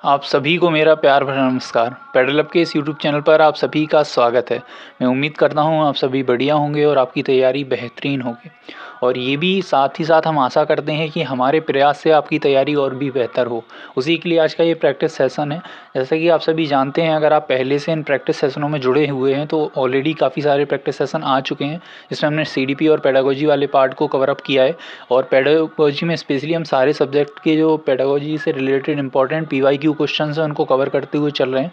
आप सभी को मेरा प्यार भरा नमस्कार। पेडल अप के इस यूट्यूब चैनल पर आप सभी का स्वागत है। मैं उम्मीद करता हूँ आप सभी बढ़िया होंगे और आपकी तैयारी बेहतरीन होगी। और ये भी साथ ही साथ हम आशा करते हैं कि हमारे प्रयास से आपकी तैयारी और भी बेहतर हो। उसी के लिए आज का ये प्रैक्टिस सेशन है। जैसा कि आप सभी जानते हैं, अगर आप पहले से इन प्रैक्टिस सेशनों में जुड़े हुए हैं तो ऑलरेडी काफ़ी सारे प्रैक्टिस सेशन आ चुके हैं, जिसमें हमने सीडीपी और पेडागोजी वाले पार्ट को कवर अप किया है। और पेडागोजी में स्पेशली हम सारे सब्जेक्ट के जो पेडागोजी से रिलेटेड इंपॉर्टेंट पीवाईक्यू क्वेश्चन हैं उनको कवर करते हुए चल रहे हैं।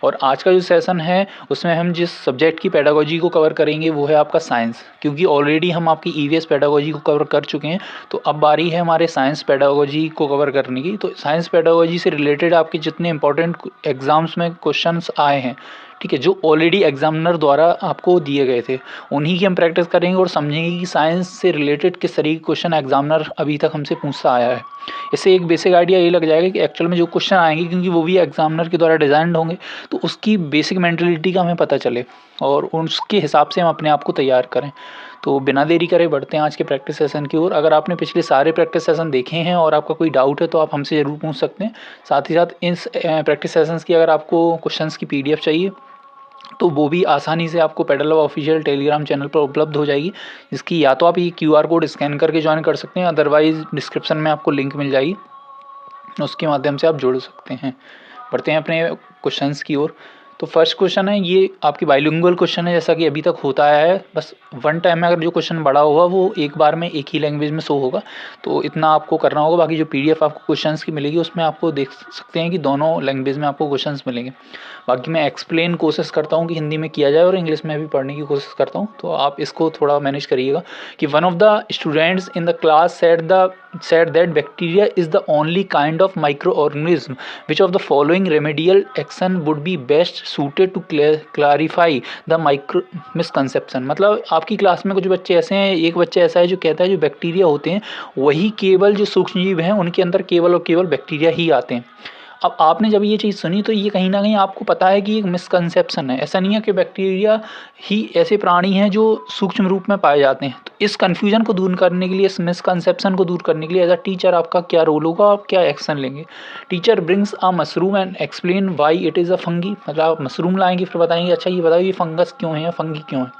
और आज का जो सेशन है उसमें हम जिस सब्जेक्ट की पेडागोजी को कवर करेंगे वो है आपका साइंस, क्योंकि ऑलरेडी हम आपकी ईवीएस पेडागोजी को कवर कर चुके हैं। तो अब बारी है हमारे साइंस पेडागोजी को कवर करने की। तो साइंस पेडागोजी से रिलेटेड आपके जितने इंपॉर्टेंट एग्जाम्स में क्वेश्चंस आए हैं, ठीक है, जो ऑलरेडी एग्जामिनर द्वारा आपको दिए गए थे, उन्हीं की हम प्रैक्टिस करेंगे और समझेंगे कि साइंस से रिलेटेड किस तरीके के क्वेश्चन एग्जामिनर अभी तक हमसे पूछता आया है। इससे एक बेसिक आइडिया ये लग जाएगा कि एक्चुअल में जो क्वेश्चन आएंगे, क्योंकि वो भी एग्जामिनर के द्वारा डिज़ाइंड होंगे, तो उसकी बेसिक मेंटलिटी का हमें पता चले और उसके हिसाब से हम अपने आप को तैयार करें। तो बिना देरी करे बढ़ते हैं आज के प्रैक्टिस सेशन की ओर। अगर आपने पिछले सारे प्रैक्टिस सेशन देखे हैं और आपका कोई डाउट है तो आप हमसे ज़रूर पूछ सकते हैं। साथ ही साथ इस प्रैक्टिस सेशंस की अगर आपको क्वेश्चंस की पीडीएफ चाहिए तो वो भी आसानी से आपको pedal up official Telegram channel पर उपलब्ध हो जाएगी, जिसकी या तो आप ये क्यूआर कोड स्कैन करके ज्वाइन कर सकते हैं, अदरवाइज़ डिस्क्रिप्शन में आपको लिंक मिल जाएगी, उसके माध्यम से आप जुड़ सकते हैं। बढ़ते हैं अपने क्वेश्चंस की ओर। तो फर्स्ट क्वेश्चन है, ये आपकी बाइलिंगुअल क्वेश्चन है जैसा कि अभी तक होता आया है। बस वन टाइम में अगर जो क्वेश्चन बड़ा होगा वो एक बार में एक ही लैंग्वेज में शो होगा, तो इतना आपको करना होगा। बाकी जो पीडीएफ आपको क्वेश्चंस की मिलेगी उसमें आपको देख सकते हैं कि दोनों लैंग्वेज में आपको क्वेश्चंस मिलेंगे। बाकी मैं एक्सप्लेन कोशिश करता हूँ कि हिंदी में किया जाए और इंग्लिश में भी पढ़ने की कोशिश करता हूँ, तो आप इसको थोड़ा मैनेज करिएगा। कि one of the students in the class said that bacteria is the only kind of microorganism which of the following remedial action would be best suited to clarify the micro misconception। मतलब आपकी class में कुछ बच्चे ऐसे हैं, एक बच्चा ऐसा है जो कहता है जो बैक्टीरिया होते हैं वही केवल जो सूक्ष्म जीव हैं उनके अंदर केवल और केवल बैक्टीरिया ही आते हैं। अब आपने जब ये चीज़ सुनी तो ये कहीं ना कहीं आपको पता है कि एक मिसकंसेप्शन है। ऐसा नहीं है कि बैक्टीरिया ही ऐसे प्राणी हैं जो सूक्ष्म रूप में पाए जाते हैं। तो इस कन्फ्यूजन को दूर करने के लिए, इस मिसकंसेप्शन को दूर करने के लिए एज अ टीचर आपका क्या रोल होगा, आप क्या एक्शन लेंगे। Teacher brings a mushroom and explain why it is a fungi. मतलब आप मशरूम लाएंगे फिर बताएंगे अच्छा ये बताओ ये फंगस क्यों है या फंगी क्यों है।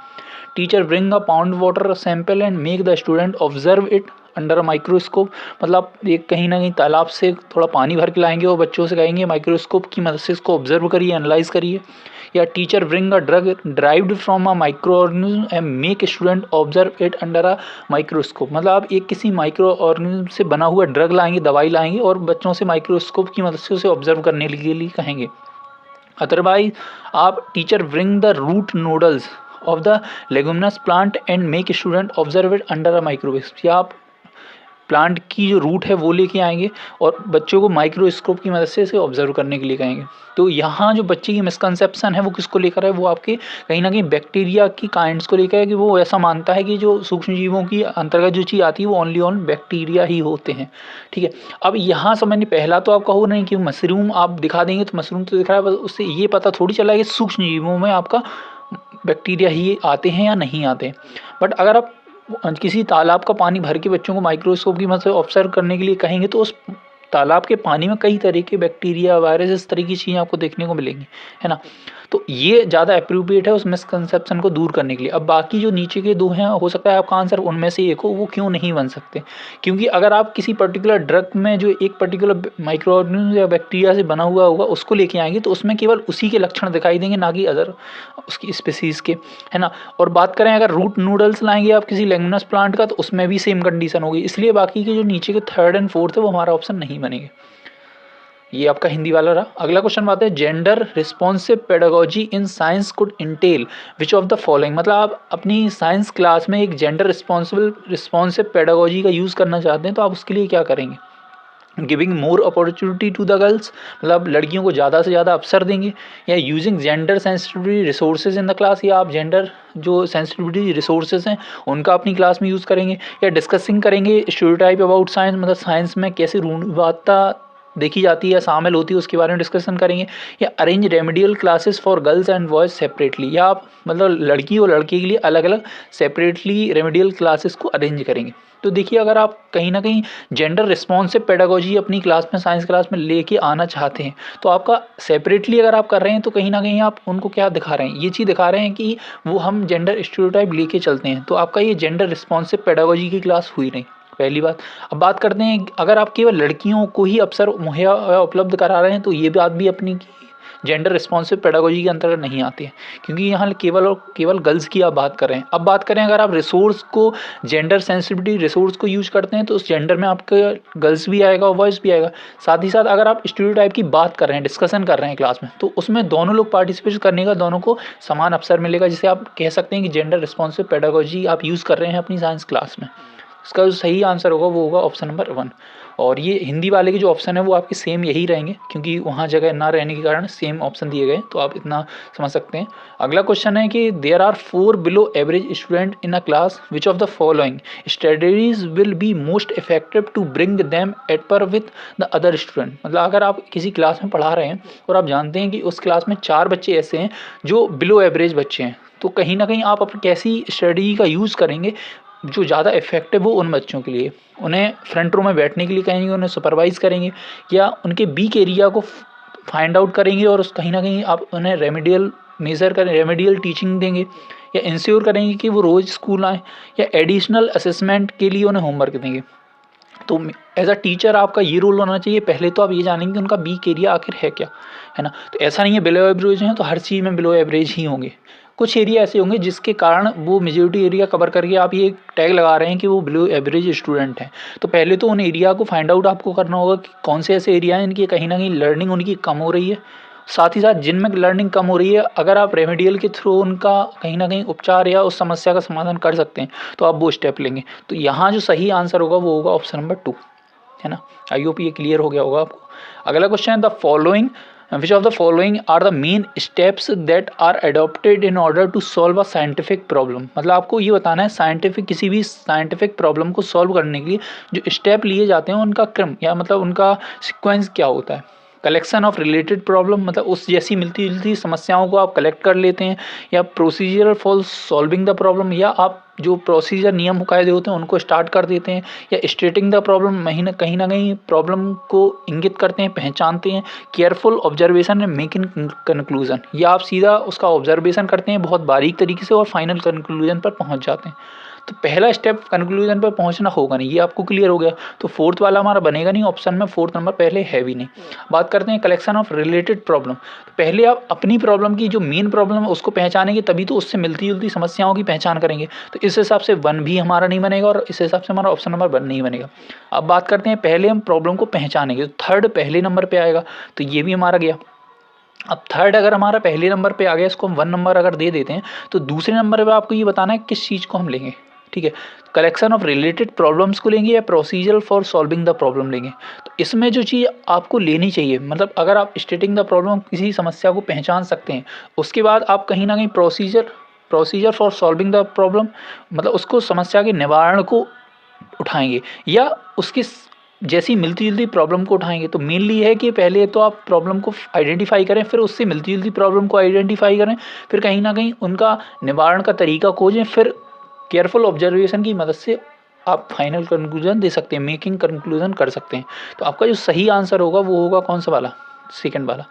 Teacher bring a pound water sample and make the student observe it under a microscope. मतलब एक कहीं ना कहीं तालाब से थोड़ा पानी भर के लाएंगे और बच्चों से कहेंगे माइक्रोस्कोप की मदद से इसको ऑब्जर्व करिए, एनालाइज करिए। या teacher bring a drug derived from a micro organism and make student observe it under a microscope. मतलब आप एक किसी माइक्रो ऑर्गेनिज्म से बना हुआ ड्रग लाएंगे, दवाई लाएंगे और बच्चों से माइक्रोस्कोप की मदद से उसे ऑब्जर्व करने के लिए कहेंगे। अदरवाइज आप teacher bring the root nodules of the leguminous plant and make student observe it under a microscope। या आप प्लांट की जो रूट है वो लेके आएंगे और बच्चों को माइक्रोस्कोप की मदद से इसे ऑब्जर्व करने के लिए कहेंगे। तो यहाँ जो बच्चे की मिसकंसेप्शन है वो किसको लेकर है, वो आपके कहीं ना कहीं बैक्टीरिया की काइंड्स को लेकर है, कि वो ऐसा मानता है कि जो सूक्ष्म जीवों की अंतर्गत जो चीज़ आती है वो ओनली ऑन बैक्टीरिया ही होते हैं। ठीक है, अब यहाँ समझने पहला तो आप कहो नहीं कि मशरूम आप दिखा देंगे तो मशरूम तो दिख रहा है, बस उससे ये पता थोड़ी चला कि सूक्ष्म जीवों में आपका बैक्टीरिया ही आते हैं या नहीं आते। बट अगर आप किसी तालाब का पानी भर के बच्चों को माइक्रोस्कोप की मदद से ऑब्जर्व करने के लिए कहेंगे तो उस तालाब के पानी में कई तरह के बैक्टीरिया, वायरस, इस तरह की चीज़ें आपको देखने को मिलेंगी, है ना। तो ये ज़्यादा अप्रोप्रिएट है उस मिसकंसेप्शन को दूर करने के लिए। अब बाकी जो नीचे के दो हैं, हो सकता है आपका आंसर उनमें से एक हो, वो क्यों नहीं बन सकते, क्योंकि अगर आप किसी पर्टिकुलर ड्रग में जो एक पर्टिकुलर माइक्रो ऑर्गेनिज्म या बैक्टीरिया से बना हुआ होगा उसको लेके आएंगे तो उसमें केवल उसी के लक्षण दिखाई देंगे, ना कि अदर उसकी स्पीसीज़ के, है ना। और बात करें अगर रूट नूडल्स लाएंगे आप किसी लेगुमिनस प्लांट का तो उसमें भी सेम कंडीशन होगी। इसलिए बाकी के जो नीचे के थर्ड एंड फोर्थ है वो हमारा ऑप्शन नहीं बनेंगे। ये आपका हिंदी वाला रहा। अगला क्वेश्चन बात है, gender responsive pedagogy in science could entail which of the following. मतलब आप अपनी साइंस क्लास में एक जेंडर रिस्पॉन्सिव पेडागोजी का यूज़ करना चाहते हैं तो आप उसके लिए क्या करेंगे। Giving more opportunity to the girls, मतलब लड़कियों को ज़्यादा से ज़्यादा अवसर देंगे। या using gender sensitivity resources in the class, या आप जेंडर जो सेंसिटिविटी रिसोर्सेज हैं उनका अपनी क्लास में यूज़ करेंगे। या डिस्कसिंग करेंगे स्टीरियोटाइप अबाउट साइंस, मतलब साइंस में कैसे रूढ़िवादिता देखी जाती है या शामिल होती है उसके बारे में डिस्कशन करेंगे। या arrange remedial classes for girls and boys separately, या आप मतलब लड़की और लड़के के लिए अलग अलग सेपरेटली रेमेडियल क्लासेस को अरेंज करेंगे। तो देखिए, अगर आप कहीं ना कहीं जेंडर रिस्पॉन्सिव पेडागोजी अपनी क्लास में, साइंस क्लास में लेके आना चाहते हैं, तो आपका सेपरेटली अगर आप कर रहे हैं तो कहीं ना कहीं आप उनको क्या दिखा रहे हैं, ये चीज़ दिखा रहे हैं कि वो हम जेंडर स्टीरियोटाइप लेके चलते हैं। तो आपका ये जेंडर रिस्पॉन्सिव पेडागोजी की क्लास हुई नहीं, पहली बात। अब बात करते हैं, अगर आप केवल लड़कियों को ही अवसर मुहैया उपलब्ध करा रहे हैं तो ये बात भी अपनी जेंडर रिस्पॉन्सिव पेडागोजी के अंतर्गत नहीं आती है, क्योंकि यहाँ केवल और केवल गर्ल्स की आप बात कर रहे हैं। अब बात करें, अगर आप रिसोर्स को, जेंडर सेंसिटिविटी रिसोर्स को यूज करते हैं तो उस जेंडर में आपका गर्ल्स भी आएगा और बॉयज़ भी आएगा। साथ ही साथ अगर आप स्टीरियोटाइप की बात कर रहे हैं, डिस्कशन कर रहे हैं क्लास में, तो उसमें दोनों लोग पार्टिसिपेट करने का, दोनों को समान अवसर मिलेगा, जिसे आप कह सकते हैं कि जेंडर रिस्पॉन्सिव पेडागोजी आप यूज़ कर रहे हैं अपनी साइंस क्लास में। इसका जो सही आंसर होगा वो होगा ऑप्शन नंबर 1। और ये हिंदी वाले के जो ऑप्शन है वो आपके सेम यही रहेंगे, क्योंकि वहाँ जगह ना रहने के कारण सेम ऑप्शन दिए गए, तो आप इतना समझ सकते हैं। अगला क्वेश्चन है कि there are 4 below average student in a class, which of the following strategies will be most effective to bring them at par with the other student. मतलब अगर आप किसी क्लास में पढ़ा रहे हैं और आप जानते हैं कि उस क्लास में 4 बच्चे ऐसे हैं जो बिलो एवरेज बच्चे हैं, तो कहीं ना कहीं आप अपनी कैसी स्ट्रेटजी का यूज़ करेंगे जो ज़्यादा इफेक्टिव हो उन बच्चों के लिए। उन्हें फ्रंट रो में बैठने के लिए कहेंगे, उन्हें सुपरवाइज़ करेंगे, या उनके वीक एरिया को फाइंड आउट करेंगे और उस कहीं ना कहीं आप उन्हें रेमेडियल मेज़र करें, रेमेडियल टीचिंग देंगे, या इंश्योर करेंगे कि वो रोज़ स्कूल आएँ, या एडिशनल असेसमेंट के लिए उन्हें होमवर्क देंगे। तो एज अ टीचर आपका ये रोल होना चाहिए, पहले तो आप ये जानेंगे कि उनका वीक एरिया आखिर है क्या, है ना। तो ऐसा नहीं है बिलो एवरेज हैं तो हर चीज़ में बिलो एवरेज ही होंगे, कुछ एरिया ऐसे होंगे जिसके कारण वो मेजॉरिटी एरिया कवर करके आप ये टैग लगा रहे हैं कि वो बिलो एवरेज स्टूडेंट हैं। तो पहले तो उन एरिया को फाइंड आउट आपको करना होगा कि कौन से ऐसे एरिया हैं इनकी कहीं ना कहीं लर्निंग उनकी कम हो रही है। साथ ही साथ जिनमें लर्निंग कम हो रही है, अगर आप रेमेडियल के थ्रू उनका कहीं ना कहीं उपचार या उस समस्या का समाधान कर सकते हैं तो आप वो स्टेप लेंगे। तो यहाँ जो सही आंसर होगा वो होगा ऑप्शन नंबर 2, है ना। आई होप ये क्लियर हो गया होगा आपको। अगला क्वेश्चन है, the following which of the following are the main steps that are adopted in order to solve a scientific problem. मतलब आपको ये बताना है साइंटिफिक, किसी भी साइंटिफिक प्रॉब्लम को सॉल्व करने के लिए जो स्टेप लिए जाते हैं उनका क्रम या मतलब उनका सिक्वेंस क्या होता है। कलेक्शन ऑफ रिलेटेड प्रॉब्लम, मतलब उस जैसी मिलती जुलती समस्याओं को आप कलेक्ट कर लेते हैं, या procedure for solving the problem, या आप जो प्रोसीजर नियम कायदे होते हैं उनको स्टार्ट कर देते हैं, या स्टेटिंग द प्रॉब्लम, कहीं ना कहीं प्रॉब्लम को इंगित करते हैं, पहचानते हैं। Careful observation and making conclusion, या आप सीधा उसका ऑब्जर्वेशन करते हैं बहुत बारीक तरीके से और फाइनल कंक्लूजन पर पहुंच जाते हैं। तो पहला स्टेप कंक्लूजन पर पहुंचना होगा नहीं, ये आपको क्लियर हो गया। तो फोर्थ वाला हमारा बनेगा नहीं ऑप्शन में, फोर्थ नंबर पहले है भी नहीं। बात करते हैं कलेक्शन ऑफ रिलेटेड प्रॉब्लम। तो पहले आप अपनी प्रॉब्लम की जो मेन प्रॉब्लम है उसको पहचानेंगे, तभी तो उससे मिलती जुलती समस्याओं की पहचान करेंगे। तो इस हिसाब से 1 भी हमारा नहीं बनेगा और इस हिसाब से हमारा ऑप्शन नंबर 1 नहीं बनेगा। अब बात करते हैं, पहले हम प्रॉब्लम को पहचानेंगे, तो थर्ड पहले नंबर पर आएगा, तो ये भी हमारा गया। अब थर्ड अगर हमारा पहले नंबर पे आ गया, इसको हम 1 नंबर अगर दे देते हैं, तो दूसरे नंबर पे आपको ये बताना है किस चीज़ को हम लेंगे, ठीक है। कलेक्शन ऑफ रिलेटेड प्रॉब्लम्स को लेंगे या procedure for solving the problem लेंगे। तो इसमें जो चीज़ आपको लेनी चाहिए, मतलब अगर आप स्टेटिंग द प्रॉब्लम, किसी समस्या को पहचान सकते हैं, उसके बाद आप कहीं ना कहीं procedure for solving the problem, मतलब उसको समस्या के निवारण को उठाएंगे, या उसकी जैसी मिलती जुलती प्रॉब्लम को उठाएंगे। तो मेनली है कि पहले तो आप प्रॉब्लम को आइडेंटिफाई करें, फिर उससे मिलती जुलती प्रॉब्लम को आइडेंटिफाई करें, फिर कहीं ना कहीं उनका निवारण का तरीका खोजें, फिर केयरफुल ऑब्जर्वेशन की मदद से आप फाइनल कंक्लूजन दे सकते हैं, मेकिंग कंक्लूजन कर सकते हैं। तो आपका जो सही आंसर होगा वो होगा कौन सा वाला, सेकंड वाला।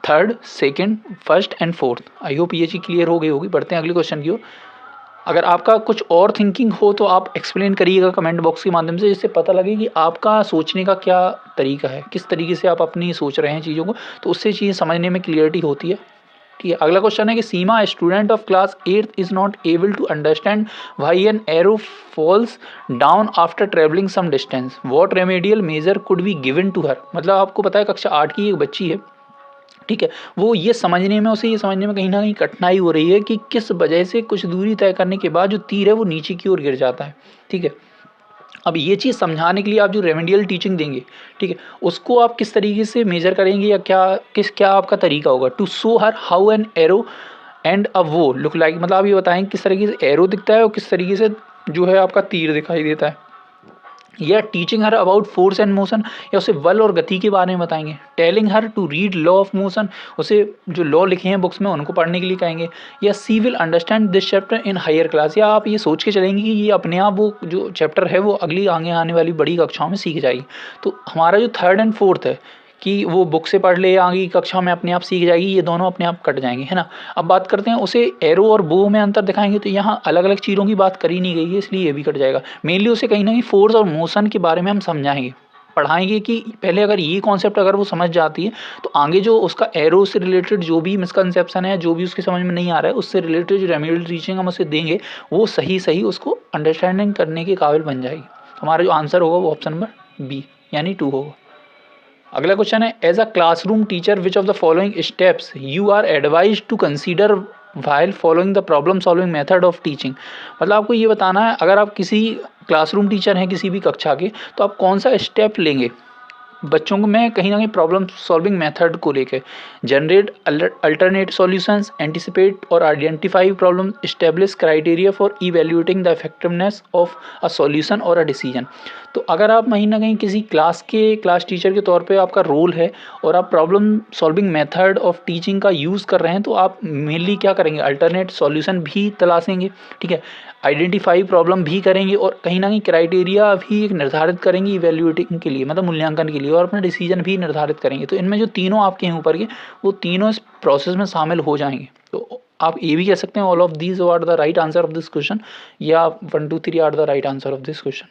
Third, second, first and fourth. I hope ये चीज़ क्लियर हो गई होगी। बढ़ते हैं अगले क्वेश्चन की ओर। अगर आपका कुछ और थिंकिंग हो तो आप एक्सप्लेन करिएगा कमेंट बॉक्स के माध्यम से, जिससे पता लगे कि आपका सोचने का क्या तरीका है, किस तरीके से आप अपनी सोच रहे हैं चीज़ों को, तो उससे चीज़ें समझने में क्लियरिटी होती है, ठीक है। अगला क्वेश्चन है कि Seema, student of class 8 is not able to understand why an arrow falls down after travelling some distance, what remedial measure could be given to her. मतलब आपको पता है कक्षा 8 की एक बच्ची है, ठीक है, वो ये समझने में कहीं ना कहीं कठिनाई हो रही है कि किस वजह से कुछ दूरी तय करने के बाद जो तीर है वो नीचे की ओर गिर जाता है, ठीक है। अब ये चीज़ समझाने के लिए आप जो रेमेडियल टीचिंग देंगे, ठीक है, उसको आप किस तरीके से मेजर करेंगे, या क्या आपका तरीका होगा। To show her how an arrow and a bow look like, मतलब आप ये बताएं किस तरीके से एरो दिखता है और किस तरीके से जो है आपका तीर दिखाई देता है। या teaching her about force and motion, या उसे बल और गति के बारे में बताएंगे। Telling her to read law of motion, उसे जो लॉ लिखे हैं बुक्स में उनको पढ़ने के लिए कहेंगे। या she will understand this chapter in higher class, या आप ये सोच के चलेंगे कि ये अपने आप वो जो चैप्टर है वो अगली आगे आने वाली बड़ी कक्षाओं में सीख जाएगी। तो हमारा जो थर्ड एंड फोर्थ है कि वो बुक से पढ़ ले या आगे की कक्षा में अपने आप सीख जाएगी, ये दोनों अपने आप कट जाएंगे, है ना। अब बात करते हैं उसे एरो और बो में अंतर दिखाएंगे, तो यहाँ अलग अलग चीज़ों की बात करी नहीं गई है इसलिए ये भी कट जाएगा। मेनली उसे कहीं ना कहीं फोर्स और मोशन के बारे में हम समझाएंगे, पढ़ाएंगे कि पहले अगर ये कॉन्सेप्ट अगर वो समझ जाती है तो आगे जो उसका एरो से रिलेटेड जो भी मिसकंसेप्शन है, जो भी उसके समझ में नहीं आ रहा है, उससे रिलेटेड जो रेमेडियल टीचिंग हम उसे देंगे वो सही सही उसको अंडरस्टैंडिंग करने के काबिल बन जाएगी। हमारा जो आंसर होगा वो ऑप्शन नंबर बी यानी 2 होगा। अगला क्वेश्चन है, as a classroom teacher which of the following steps you are advise to consider while following the problem solving method of teaching. मतलब आपको ये बताना है अगर आप किसी क्लासरूम टीचर हैं किसी भी कक्षा के, तो आप कौन सा स्टेप लेंगे बच्चों को मैं कहीं ना कहीं प्रॉब्लम सॉल्विंग मेथड को लेके। जनरेट अल्टरनेट सॉल्यूशंस, एंटिसिपेट और identify problem, establish criteria for evaluating the effectiveness of a solution और अ डिसीजन। तो अगर आप कहीं ना कहीं किसी क्लास टीचर के तौर पे आपका रोल है और आप problem solving method of teaching का यूज़ कर रहे हैं, तो आप मेनली क्या करेंगे, अल्टरनेट सॉल्यूशन भी तलाशेंगे, ठीक है, आइडेंटिफाई प्रॉब्लम भी करेंगे और कहीं ना कहीं क्राइटेरिया भी एक निर्धारित करेंगे इवैल्यूएटिंग के लिए, मतलब मूल्यांकन के लिए, और अपना डिसीजन भी निर्धारित करेंगे। तो इनमें जो तीनों आपके हैं ऊपर के, वो तीनों इस प्रोसेस में शामिल हो जाएंगे। तो आप ये भी कह सकते हैं all of these are the right answer of this question, या 1 2 3 are the right answer of this question.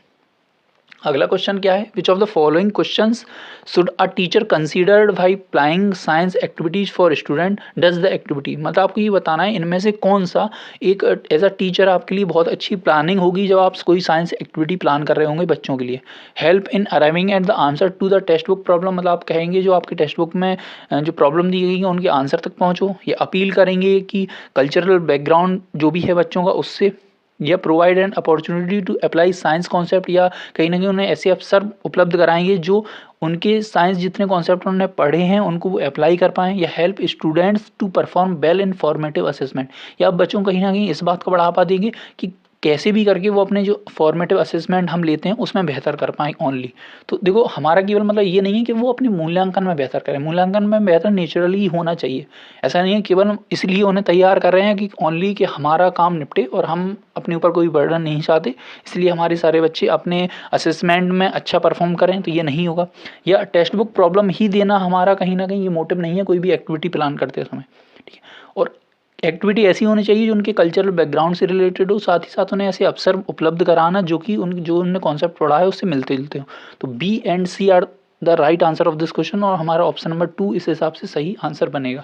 अगला क्वेश्चन क्या है, which of the following questions should a teacher considered by applying science activities for student does the activity. मतलब आपको ये बताना है इनमें से कौन सा एक एज अ टीचर आपके लिए बहुत अच्छी प्लानिंग होगी जब आप कोई साइंस एक्टिविटी प्लान कर रहे होंगे बच्चों के लिए। Help in arriving at the answer to the text book problem, मतलब आप कहेंगे जो आपके टेक्स्ट बुक में जो प्रॉब्लम दी गई है उनके आंसर तक पहुँचो। ये अपील करेंगे कि कल्चरल बैकग्राउंड जो भी है बच्चों का उससे, या provide an opportunity to apply science concept, या कहीं ना कहीं उन्हें ऐसे अवसर उपलब्ध कराएंगे जो उनके साइंस जितने कॉन्सेप्ट उन्होंने पढ़े हैं उनको वो अप्लाई कर पाएँ। या help students to perform well in formative assessment, या आप बच्चों को कहीं ना कहीं इस बात को बढ़ावा देंगे कि कैसे भी करके वो अपने जो फॉर्मेटिव असेसमेंट हम लेते हैं उसमें बेहतर कर पाएँ ओनली। तो देखो हमारा केवल मतलब ये नहीं है कि वो अपने मूल्यांकन में बेहतर करें, मूल्यांकन में बेहतर नेचुरली ही होना चाहिए। ऐसा नहीं है केवल हम इसलिए उन्हें तैयार कर रहे हैं कि ओनली कि हमारा काम निपटे और हम अपने ऊपर कोई बर्डन नहीं चाहते, इसलिए हमारे सारे बच्चे अपने असेसमेंट में अच्छा परफॉर्म करें, तो ये नहीं होगा। या टेक्स्ट बुक प्रॉब्लम ही देना हमारा कहीं ना कहीं ये मोटिव नहीं है कोई भी एक्टिविटी प्लान करते समय, ठीक है। और एक्टिविटी ऐसी होनी चाहिए जो उनके कल्चरल बैकग्राउंड से रिलेटेड हो, साथ ही साथ उन्हें ऐसे अवसर उपलब्ध कराना जो कि जो उन्होंने कॉन्सेप्ट पढ़ा है उससे मिलते जुलते हो। तो B and C are the right answer of this question, और हमारा ऑप्शन नंबर 2 इस हिसाब से सही आंसर बनेगा।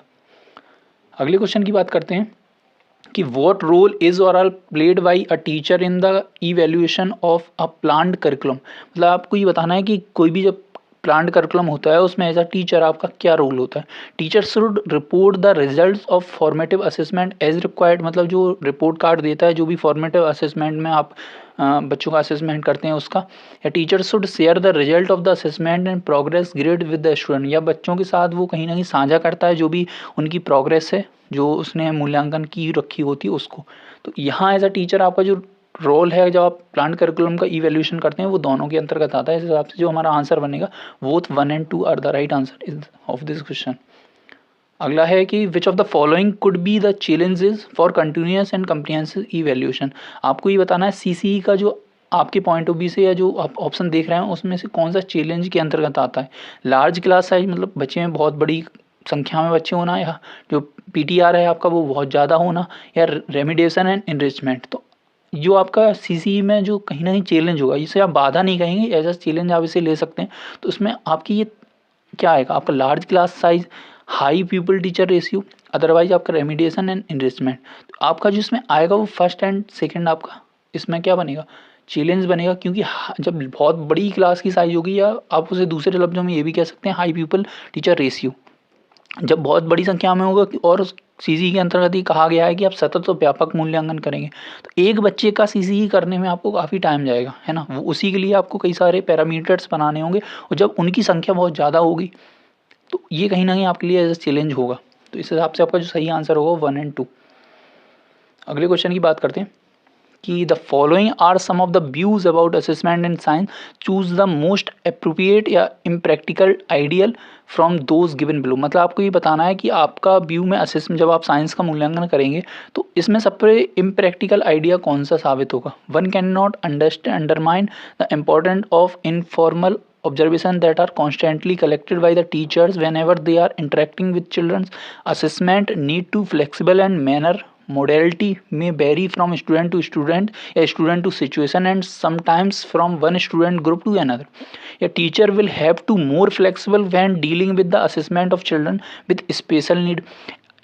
अगले क्वेश्चन की बात करते हैं कि वॉट रोल इज और are played by a teacher in the evaluation of a planned curriculum. मतलब आपको ये बताना है कि कोई भी जब प्लान्ड करिकुलम होता है उसमें एज अ टीचर आपका क्या रोल होता है। Teacher should report the results of formative assessment as required, मतलब जो रिपोर्ट कार्ड देता है जो भी फॉर्मेटिव असेसमेंट में आप बच्चों का असेसमेंट करते हैं उसका। या teacher should share the result of the assessment and progress grade with the student, या बच्चों के साथ वो कहीं ना कहीं साझा करता है जो भी उनकी प्रोग्रेस है जो उसने मूल्यांकन की रखी होती है उसको। तो यहाँ एज अ टीचर आपका जो रोल है जब आप प्लान करिकुलम का इवैल्यूएशन करते हैं वो दोनों के अंतर्गत आता है। इस हिसाब से जो हमारा आंसर बनेगा both 1 and 2 are the right answer is of this question. अगला है कि which of the following could be the challenges for continuous and comprehensive evaluation. आपको ये बताना है सीसीई का जो आपके पॉइंट ऑफ व्यू से या जो आप ऑप्शन देख रहे हैं उसमें से कौन सा चैलेंज के अंतर्गत आता है। लार्ज क्लास साइज मतलब बच्चे में बहुत बड़ी संख्या में बच्चे होना, या जो पीटीआर है आपका वो बहुत ज़्यादा होना, या रेमिडिएशन एंड इनरिचमेंट। तो जो आपका सीसीई में जो कहीं ना कहीं चैलेंज होगा, इसे आप बाधा नहीं कहेंगे, एज अ चैलेंज आप इसे ले सकते हैं। तो उसमें आपकी ये क्या आएगा, आपका large class size, high people teacher ratio, otherwise आपका रेमिडिएशन एंड इनरिचमेंट। तो आपका जो इसमें आएगा वो फर्स्ट एंड सेकंड आपका इसमें क्या बनेगा, चैलेंज बनेगा। क्योंकि जब बहुत बड़ी क्लास की साइज होगी, या आप उसे दूसरे लफ्ज़ों में ये भी कह सकते हैं हाई पीपल टीचर रेशियो, जब बहुत बड़ी संख्या में होगा। और सीसी के अंतर्गत ही कहा गया है कि आप सतत और व्यापक मूल्यांकन करेंगे, तो एक बच्चे का सीसी करने में आपको काफ़ी टाइम जाएगा, है ना। वो उसी के लिए आपको कई सारे पैरामीटर्स बनाने होंगे, और जब उनकी संख्या बहुत ज़्यादा होगी तो ये कहीं ना कहीं आपके लिए एज अ चैलेंज होगा। तो इस हिसाब से आपका जो सही आंसर होगा 1 and 2। अगले क्वेश्चन की बात करते हैं कि the following are some of the views about assessment in science, choose the most appropriate या impractical ideal from those given below. मतलब आपको ये बताना है कि आपका व्यू में असेसमेंट जब आप साइंस का मूल्यांकन करेंगे तो इसमें सबसे इम्प्रैक्टिकल आइडिया कौन सा साबित होगा। One can not undermine the important of informal observation that are constantly collected by the teachers whenever they are interacting with children. Assessment need to flexible and manner modality may vary from student to student, a student to situation, and sometimes from one student group to another. A teacher will have to more flexible when dealing with the assessment of children with special need.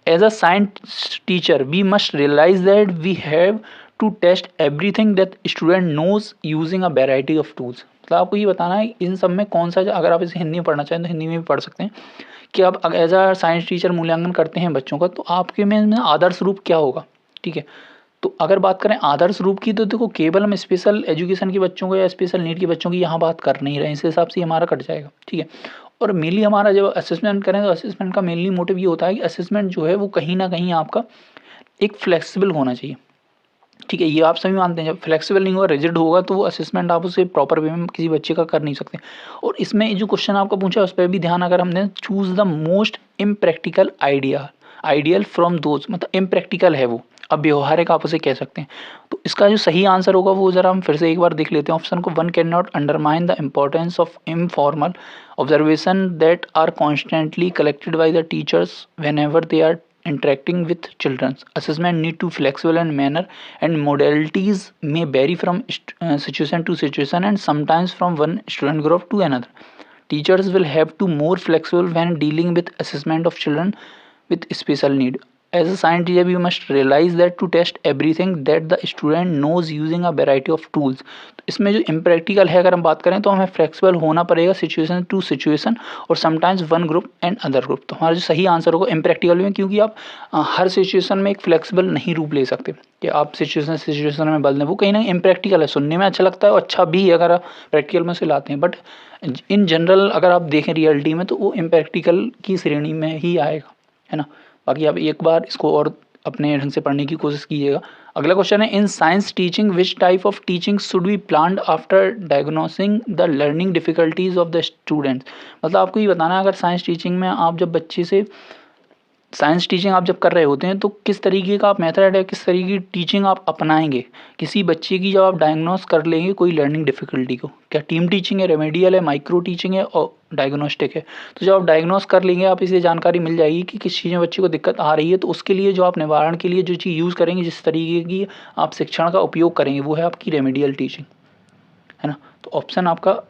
As a science teacher we must realize that we have to test everything that student knows using a variety of tools. मतलब आपको ये बताना है इन सब में कौन सा, अगर आप इसे हिंदी में पढ़ना चाहें तो हिंदी में भी पढ़ सकते हैं कि आप एज अ साइंस टीचर मूल्यांकन करते हैं बच्चों का, तो आपके में आदर्श रूप क्या होगा। ठीक है, तो अगर बात करें आदर्श रूप की तो देखो केवल हम स्पेशल एजुकेशन के बच्चों को या स्पेशल नीड के बच्चों की यहाँ बात कर नहीं रहे हैं, इस हिसाब से हमारा कट जाएगा। ठीक है, और मेनली हमारा जब असेसमेंट करें तो असेसमेंट का मेनली मोटिव ये होता है कि असेसमेंट जो है वो कहीं ना कहीं आपका एक फ्लेक्सिबल होना चाहिए। ठीक है, ये आप सभी मानते हैं, जब फ्लेक्सिबल नहीं होगा, रिजिड होगा, तो वो असेसमेंट आप उसे प्रॉपर वे में किसी बच्चे का कर नहीं सकते। और इसमें जो क्वेश्चन आपका पूछा उस पर भी ध्यान अगर हमने, choose the most impractical ideal from those, मतलब इम्प्रैक्टिकल है वो, अब व्यवहारिक आप उसे कह सकते हैं। तो इसका जो सही आंसर होगा वो ज़रा हम फिर से एक बार देख लेते हैं ऑप्शन को। One can not undermine the importance of informal observation that are constantly collected by the teachers whenever they are interacting with children. Assessment need to flexible and manner and modalities may vary from situation to situation and sometimes from one student group to another. Teachers will have to more flexible when dealing with assessment of children with special need. As a science teacher, we must realize that to test everything that the student knows using a variety of tools. तो इसमें जो impractical है अगर हम बात करें तो हमें फ्लेक्सिबल होना पड़ेगा सिचुएशन टू सिचुएशन और sometimes one group and other group. तो हमारा जो सही आंसर होगा इम्प्रैक्टिकल में, क्योंकि आप हर सिचुएशन में एक फ्लेक्सिबल नहीं रूप ले सकते कि आप सिचुएशन में बदल दें, वो कहीं ना इम्प्रैक्टिकल है, सुनने में अच्छा लगता है और अच्छा भी है अगर आप प्रैक्टिकल में से लाते हैं, बट इन जनरल अगर आप देखें रियलिटी में तो वो इम्प्रैक्टिकल की श्रेणी में ही आएगा, है ना। बाकी आप एक बार इसको और अपने ढंग से पढ़ने की कोशिश कीजिएगा। अगला क्वेश्चन है, in science teaching which type of teaching should be planned after diagnosing the learning difficulties of the students. मतलब आपको ये बताना है अगर साइंस टीचिंग में आप जब बच्चे से साइंस टीचिंग आप जब कर रहे होते हैं तो किस तरीके का आप मेथड है, किस तरीके की टीचिंग आप अपनाएंगे किसी बच्चे की जब आप डायग्नोस कर लेंगे कोई लर्निंग डिफिकल्टी को। क्या टीम टीचिंग है, रेमेडियल है, माइक्रो टीचिंग है और डायग्नोस्टिक है। तो जब आप डायग्नोस कर लेंगे आप इसे जानकारी मिल जाएगी कि किस चीज़ में बच्चे को दिक्कत आ रही है, तो उसके लिए जो आप निवारण के लिए जो चीज़ यूज़ करेंगे, जिस तरीके की आप शिक्षण का उपयोग करेंगे वो है आपकी रेमेडियल टीचिंग, है ना। तो ऑप्शन आपका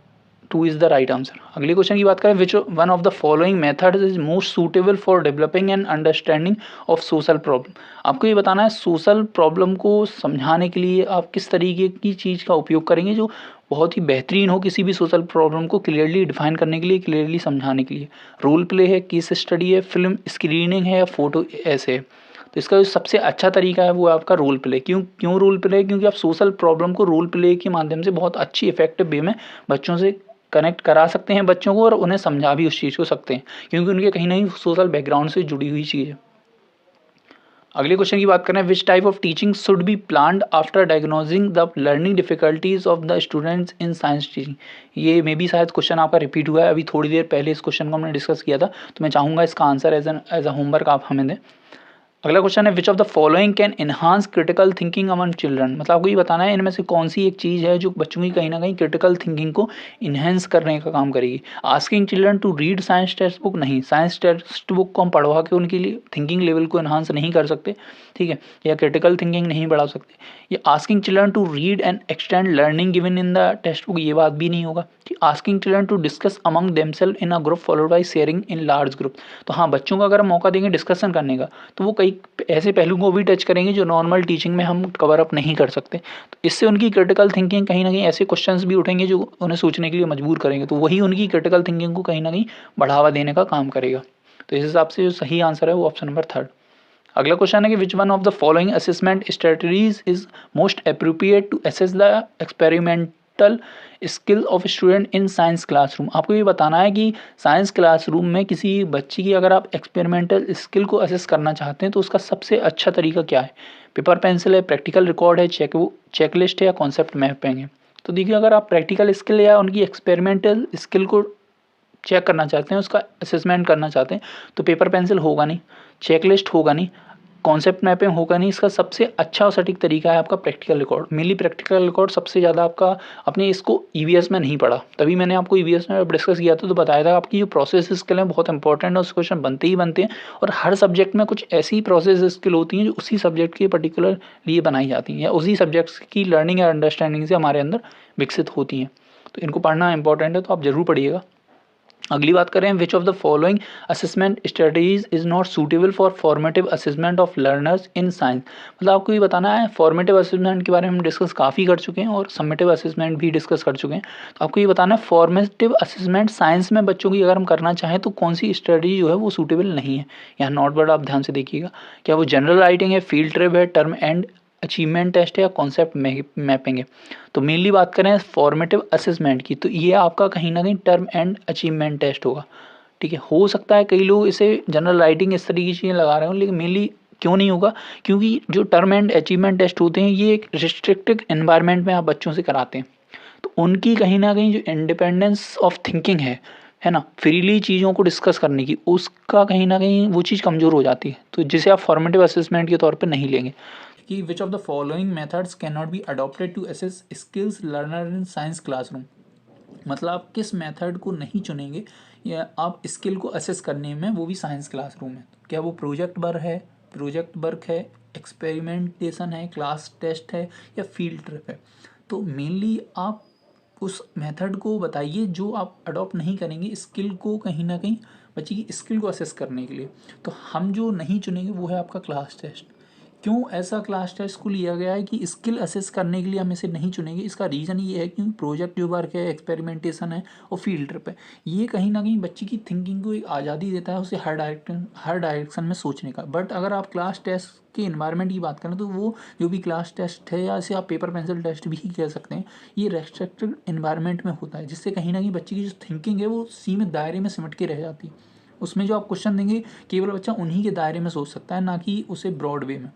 2 इज़ द राइट आंसर। अगले क्वेश्चन की बात करें, विच one of the following methods is most suitable for developing and understanding of social problem. आपको ये बताना है सोशल प्रॉब्लम को समझाने के लिए आप किस तरीके की चीज़ का उपयोग करेंगे जो बहुत ही बेहतरीन हो किसी भी सोशल प्रॉब्लम को क्लियरली डिफाइन करने के लिए, क्लियरली समझाने के लिए। रोल प्ले है, केस स्टडी है, फिल्म स्क्रीनिंग है या फोटो ऐसे है। तो इसका जो सबसे अच्छा तरीका है वो है आपका रोल प्ले। क्यों रोल प्ले? क्योंकि आप सोशल प्रॉब्लम को रोल प्ले के माध्यम से बहुत अच्छी इफेक्टिव वे में बच्चों से कनेक्ट करा सकते हैं बच्चों को और उन्हें समझा भी उस चीज़ को सकते हैं, क्योंकि उनके कहीं ना कहीं सोशल बैकग्राउंड से जुड़ी हुई चीज़ है। अगले क्वेश्चन की बात करें, which type of teaching should be planned after diagnosing the learning difficulties of the students in science teaching. ये मे भी शायद क्वेश्चन आपका रिपीट हुआ है, अभी थोड़ी देर पहले इस क्वेश्चन को हमने डिस्कस किया था, तो मैं चाहूँगा इसका आंसर एज अ होमवर्क आप हमें दें। अगला क्वेश्चन है, which of the following can enhance critical thinking among children. मतलब आपको ये बताना है इनमें से कौन सी एक चीज़ है जो बच्चों की कहीं ना कहीं क्रिटिकल थिंकिंग को इन्हेंस करने का काम करेगी। Asking children to read science text book, नहीं, साइंस टेक्स्ट बुक को हम पढ़वा के उनके लिए थिंकिंग लेवल को इन्हांस नहीं कर सकते, ठीक है, या क्रिटिकल थिंकिंग नहीं बढ़ा सकते। ये asking children to read and extend learning given in the text book, ये बात भी नहीं होगा। Asking children to discuss among themselves in a group followed by sharing in large group. तो हाँ, बच्चों को अगर हम मौका देंगे डिस्कशन करने का तो वो कई ऐसे पहलू को भी टच करेंगे जो नॉर्मल टीचिंग में हम कवर अप नहीं कर सकते। तो इससे उनकी क्रिटिकल थिंकिंग कहीं ना कहीं ऐसे क्वेश्चंस भी उठेंगे जो उन्हें सोचने के लिए मजबूर करेंगे, तो वही उनकी क्रिटिकल थिंकिंग को कहीं ना कहीं बढ़ावा देने का काम करेगा। तो इस हिसाब से जो सही आंसर है वो ऑप्शन नंबर 3। अगला क्वेश्चन है कि which one of the following assessment strategies is most appropriate to assess the experiment experimental skill of student in science classroom. आपको ये बताना है कि साइंस क्लासरूम में किसी बच्चे की अगर आप एक्सपेरिमेंटल स्किल को असेस करना चाहते हैं तो उसका सबसे अच्छा तरीका क्या है। पेपर पेंसिल है, प्रैक्टिकल रिकॉर्ड है, चेकलिस्ट है या कॉन्सेप्ट मैपिंग है। तो देखिए, अगर आप प्रैक्टिकल स्किल या उनकी एक्सपेरिमेंटल स्किल को चेक करना चाहते हैं, उसका असेसमेंट करना चाहते हैं, तो पेपर पेंसिल होगा नहीं, चेकलिस्ट होगा नहीं, कॉन्सेप्ट मैपिंग होगा नहीं। इसका सबसे अच्छा और सटीक तरीका है आपका practical record. Mainly practical record सबसे ज़्यादा आपका, आपने इसको ईवीएस में नहीं पढ़ा, तभी मैंने आपको ईवीएस में डिस्कस किया था तो बताया था आपकी जो प्रोसेस स्किल है बहुत इंपॉर्टेंट है, उस क्वेश्चन बनते ही बनते हैं। और हर सब्जेक्ट में कुछ ऐसी प्रोसेस स्किल होती हैं जो उसी सब्जेक्ट के पर्टिकुलर लिए बनाई जाती हैं या उसी सब्जेक्ट्स की लर्निंग या अंडरस्टैंडिंग से हमारे अंदर विकसित होती हैं। तो इनको पढ़ना इंपॉर्टेंट है, तो आप ज़रूर पढ़िएगा। अगली बात करें, विच of the following assessment strategies is not suitable for formative assessment of learners in science. मतलब आपको ये बताना है, फॉर्मेटिव असेसमेंट के बारे में हम डिस्कस काफ़ी कर चुके हैं और समेटिव असेसमेंट भी डिस्कस कर चुके हैं। तो आपको ये बताना है फॉर्मेटिव असेसमेंट साइंस में बच्चों की अगर हम करना चाहें तो कौन सी स्ट्रेटजी जो है वो सूटेबल नहीं है। यहाँ नॉट वर्ड आप ध्यान से देखिएगा, क्या वो जनरल राइटिंग है, फील्ड ट्रिप है, टर्म एंड अचीवमेंट टेस्ट है या कॉन्सेप्ट मैपिंग है। तो मेनली बात करें फॉर्मेटिव असेसमेंट की, तो ये आपका कहीं ना कहीं टर्म एंड अचीवमेंट टेस्ट होगा। ठीक है, हो सकता है कई लोग इसे जनरल राइटिंग इस तरीके की चीज़ें लगा रहे हो, लेकिन मेनली क्यों नहीं होगा, क्योंकि जो टर्म एंड अचीवमेंट टेस्ट होते हैं ये एक रिस्ट्रिक्टेड एनवायरनमेंट में आप बच्चों से कराते हैं। तो उनकी कहीं ना कहीं जो इंडिपेंडेंस ऑफ थिंकिंग है ना, फ्रीली चीज़ों को डिस्कस करने की, उसका कहीं ना कहीं वो चीज़ कमज़ोर हो जाती है, तो जिसे आप फॉर्मेटिव असेसमेंट के तौर पे नहीं लेंगे। कि which of the following methods can not be adopted to assess skills learner in science classroom. मतलब आप किस मेथड को नहीं चुनेंगे या आप स्किल को असेस करने में, वो भी साइंस क्लासरूम में। क्या वो प्रोजेक्ट वर्क है, एक्सपेरिमेंटेशन है, क्लास टेस्ट है या फील्ड ट्रिप है। तो मेनली आप उस मेथड को बताइए जो आप अडॉप्ट नहीं करेंगे स्किल को, कहीं ना कहीं बच्चे की स्किल को असेस करने के लिए। तो हम जो नहीं चुनेंगे वो है आपका क्लास टेस्ट। क्यों ऐसा क्लास टेस्ट को लिया गया है कि स्किल असेस करने के लिए हम इसे नहीं चुनेंगे, इसका रीज़न ये है क्योंकि प्रोजेक्ट जो वर्क है, एक्सपेरिमेंटेशन है और फील्ड ट्रिप है, ये कहीं ना कहीं बच्चे की थिंकिंग को एक आज़ादी देता है उसे हर डायरेक्शन में सोचने का। बट अगर आप क्लास टेस्ट के इन्वायरमेंट की बात करें तो वो जो भी क्लास टेस्ट है या इसे आप पेपर पेंसिल टेस्ट भी कह सकते हैं, ये रेस्ट्रिक्टेड इन्वायरमेंट में होता है, जिससे कहीं ना कहीं बच्चे की जो थिंकिंग है वो सीमित दायरे में सिमट के रह जाती है। उसमें जो आप क्वेश्चन देंगे केवल बच्चा उन्हीं के दायरे में सोच सकता है, ना कि उसे ब्रॉड वे में।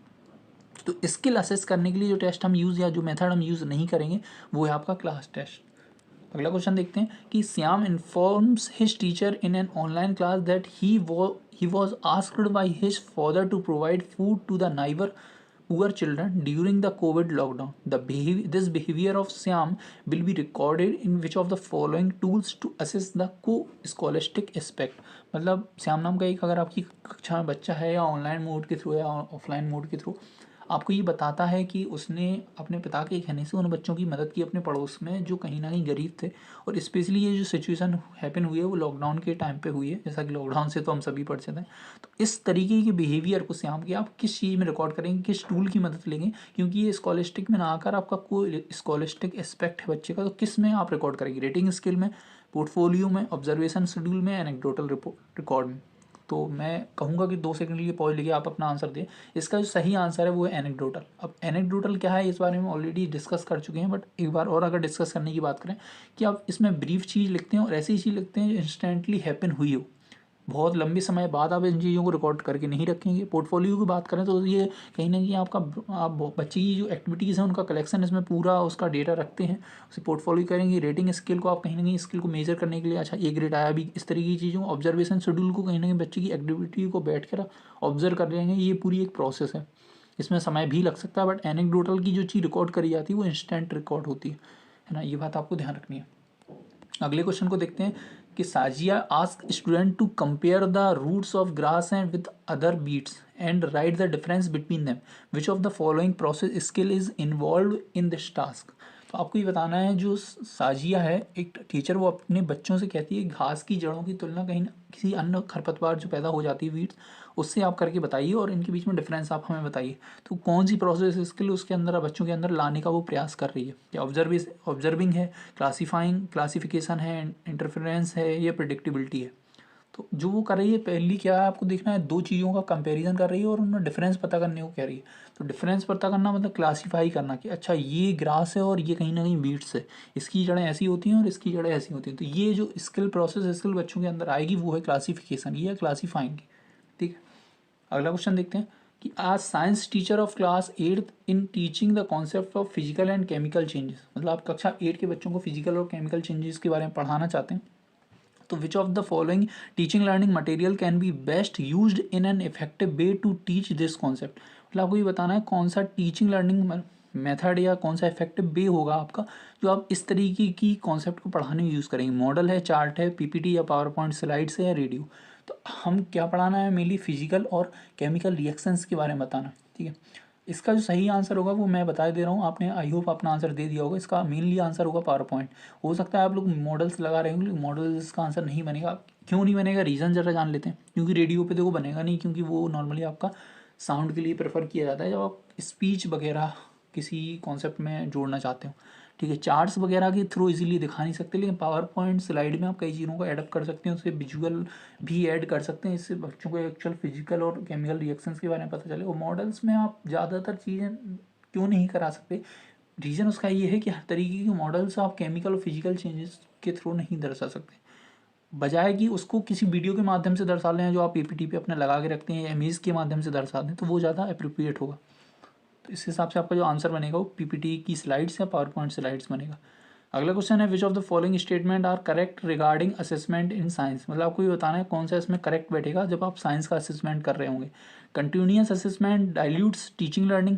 तो स्किल असेस करने के लिए जो टेस्ट हम यूज़ या जो मेथड हम यूज़ नहीं करेंगे वो है आपका क्लास टेस्ट। अगला क्वेश्चन देखते हैं कि Shyam informs his teacher in an online class that he was asked by his father to provide food to the neighbour poor children during the COVID lockdown. This behavior of Syam will be recorded in which of the following tools to assess the co-scholastic aspect. मतलब श्याम नाम का एक अगर आपकी कक्षा में बच्चा है या ऑनलाइन मोड के थ्रू या ऑफलाइन मोड के थ्रू आपको ये बताता है कि उसने अपने पिता के कहने से उन बच्चों की मदद की अपने पड़ोस में जो कहीं ना कहीं गरीब थे, और स्पेशली ये जो सिचुएशन हैपन हुई है वो लॉकडाउन के टाइम पे हुई है, जैसा कि लॉकडाउन से तो हम सभी परिचित हैं। तो इस तरीके के बिहेवियर को श्याम की आप किस चीज़ में रिकॉर्ड करेंगे, किस टूल की मदद लेंगे, क्योंकि ये स्कॉलस्टिक में ना आकर आपका कोई स्कॉलस्टिक एस्पेक्ट है बच्चे का, तो किस में आप रिकॉर्ड करेंगे, रेटिंग स्किल में, पोर्टफोलियो में, ऑब्जर्वेशन शेड्यूल में, एनेक्डोटल रिकॉर्ड में। तो मैं कहूँगा कि 2 सेकंड के लिए पॉज लेके आप अपना आंसर दें। इसका जो सही आंसर है वो है एनेक्डोटल। अब एनेक्डोटल क्या है इस बारे में ऑलरेडी डिस्कस कर चुके हैं, बट एक बार और अगर डिस्कस करने की बात करें कि आप इसमें ब्रीफ चीज़ लिखते हैं और ऐसी चीज़ लिखते हैं जो इंस्टेंटली हैपन हुई हो, बहुत लंबे समय बाद आप इन चीज़ों को रिकॉर्ड करके नहीं रखेंगे। पोर्टफोलियो की बात करें तो ये कहीं ना कहीं आपका आप बच्चे की जो एक्टिविटीज़ हैं उनका कलेक्शन, इसमें पूरा उसका डेटा रखते हैं, उसे पोर्टफोलियो करेंगे। रेटिंग स्किल को आप कहीं ना कहीं स्किल को मेजर करने के लिए, अच्छा ए ग्रेड आया भी, इस तरीके की चीज़ों। ऑब्जर्वेशन शेड्यूल को कहीं ना कहीं बच्चे की एक्टिविटी को बैठ कर ऑब्जर्व कर लेंगे, ये पूरी एक प्रोसेस है, इसमें समय भी लग सकता है। बट एनेक्डोटल की जो चीज़ रिकॉर्ड करी जाती है वो इंस्टेंट रिकॉर्ड होती है ना, ये बात आपको ध्यान रखनी है। अगले क्वेश्चन को देखते हैं कि Sajiya ask student to compare the roots of grass and with other beets and write the difference between them, which of the following process skill is involve in this task. तो आपको ये बताना है, जो साजिया है एक टीचर, वो अपने बच्चों से कहती है घास की जड़ों की तुलना कहीं किसी अन्य खरपतवार जो पैदा हो जाती है वीड्स, उससे आप करके बताइए और इनके बीच में डिफरेंस आप हमें बताइए। तो कौन सी प्रोसेस स्किल उसके अंदर बच्चों के अंदर लाने का वो प्रयास कर रही है, या ऑब्जर्विंग है, क्लासिफिकेशन है, इंटरफेरेंस है या प्रिडिक्टिबिलिटी है। तो जो वो कर रही है पहली क्या है, आपको देखना है 2 चीज़ों का कंपैरिजन कर रही है और उनमें डिफरेंस पता करने को कह रही है। तो डिफरेंस पता करना मतलब क्लासीफाई करना कि अच्छा ये ग्रास है और ये कहीं ना कहीं बीट्स है, इसकी जड़ें ऐसी होती हैं और इसकी जड़ें ऐसी होती हैं। तो ये जो स्किल बच्चों के अंदर आएगी वो है क्लासीफिकेशन, ये है क्लासीफाइंग की। ठीक है, अगला क्वेश्चन देखते हैं कि आज science teacher of class 8th in teaching the concept of physical and chemical changes, मतलब आप कक्षा 8 के बच्चों को फिजिकल और केमिकल चेंजेस के बारे में पढ़ाना चाहते हैं। तो which of the following teaching learning material can be best used in an effective way to teach this concept, मतलब आपको ये बताना है कौन सा टीचिंग लर्निंग मेथड या कौन सा इफेक्टिव वे होगा आपका जो आप इस तरीके की कॉन्सेप्ट को पढ़ाने में यूज़ करेंगे। मॉडल है, चार्ट है, पीपीटी या पावर पॉइंट स्लाइड्स है या रेडियो। तो हम क्या पढ़ाना है, मेनली फिजिकल और केमिकल रिएक्शंस के बारे में बताना। ठीक है, इसका जो सही आंसर होगा वो मैं बता दे रहा हूँ, आपने आई होप अपना आंसर दे दिया होगा। इसका मेनली आंसर होगा पावर पॉइंट। हो सकता है आप लोग मॉडल्स लगा रहे होंगे, मॉडल्स का आंसर नहीं बनेगा। क्यों नहीं बनेगा, रीज़न ज़रा जान लेते हैं। क्योंकि रेडियो पे देखो बनेगा नहीं, क्योंकि वो नॉर्मली आपका साउंड के लिए प्रेफर किया जाता है जब आप स्पीच वगैरह किसी कॉन्सेप्ट में जोड़ना चाहते हो। ठीक है, चार्ट्स वगैरह के थ्रू इजीली दिखा नहीं सकते, लेकिन पावर पॉइंट स्लाइड में आप कई चीज़ों को एडअप कर सकते हैं, उससे विजुअल भी ऐड कर सकते हैं, इससे बच्चों को एक्चुअल फिजिकल और केमिकल रिएक्शंस के बारे में पता चले। और मॉडल्स में आप ज़्यादातर चीज़ें क्यों नहीं करा सकते, रीज़न उसका ये है कि हर तरीके के मॉडल्स आप केमिकल और फिजिकल चेंजेस के थ्रू नहीं दर्शा सकते, बजाय कि उसको किसी वीडियो के माध्यम से दर्शा लें जो आप पीपीटी पे अपने लगा के रखते हैं या इमेज के माध्यम से दर्शा दें, तो वो ज़्यादा अप्रोप्रिएट होगा। तो इस हिसाब से आपका जो आंसर बनेगा वो पीपीटी की स्लाइड्स या पावर पॉइंट स्लाइड्स बनेगा। अगला क्वेश्चन है which of the following statement are correct regarding assessment in science, मतलब आपको ये बताना है कौन सा इसमें करेक्ट बैठेगा जब आप साइंस का असेसमेंट कर रहे होंगे। Continuous assessment dilutes teaching learning,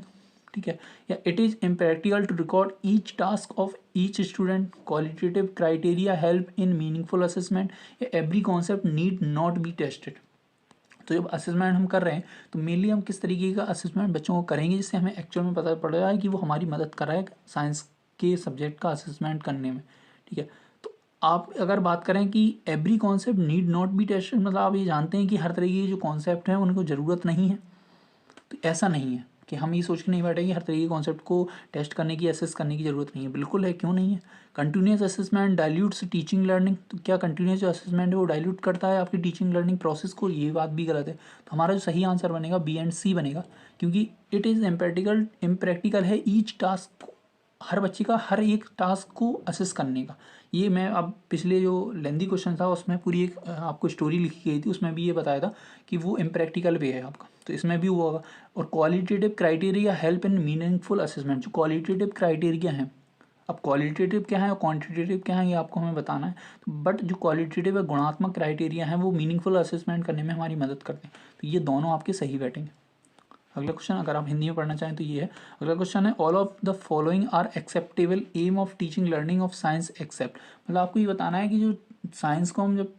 ठीक है, या it is impractical to record each task of each student, qualitative criteria help in meaningful assessment, या every concept need not be tested. तो जब असेसमेंट हम कर रहे हैं तो मेनली हम किस तरीके का असेसमेंट बच्चों को करेंगे जिससे हमें एक्चुअल में पता पड़ रहा है कि वो हमारी मदद कर रहा है साइंस के सब्जेक्ट का असेसमेंट करने में। ठीक है, तो आप अगर बात करें कि every concept need not be tested, मतलब आप ये जानते हैं कि हर तरीके के जो कॉन्सेप्ट हैं उनको ज़रूरत नहीं है, तो ऐसा नहीं है कि हम ये सोच के नहीं बैठे कि हर तरीके के कॉन्सेप्ट को टेस्ट करने की, असेस करने की ज़रूरत नहीं है। बिल्कुल है, क्यों नहीं है। Continuous assessment dilutes teaching learning, तो क्या कंटिन्यूस जो असेसमेंट है वो डाइल्यूट करता है आपकी टीचिंग लर्निंग प्रोसेस को, ये बात भी गलत है। तो हमारा जो सही आंसर बनेगा बी एंड सी बनेगा, क्योंकि इट इज़ इम्प्रैक्टिकल है ईच टास्क, हर बच्चे का हर एक टास्क को असेस करने का। ये मैं अब पिछले जो लेंदी क्वेश्चन था उसमें पूरी एक आपको स्टोरी लिखी गई थी, उसमें भी ये बताया था कि वो इम्प्रैक्टिकल वे है आपका, तो इसमें भी वो होगा। और qualitative criteria help in meaningful assessment, जो क्वालिटेटिव क्राइटेरिया हैं, अब क्वालिटेटिव क्या है और क्वांटिटेटिव क्या है ये आपको हमें बताना है। तो बट जो क्वालिटेटिव है, गुणात्मक क्राइटेरिया हैं, वो मीनिंगफुल असेसमेंट करने में हमारी मदद करते हैं। तो ये दोनों आपके सही बैठेंगे। अगला क्वेश्चन अगर आप हिंदी में पढ़ना चाहें तो ये है। अगला क्वेश्चन है all of the following are acceptable aim of teaching learning of science except, मतलब आपको ये बताना है कि जो साइंस को हम जब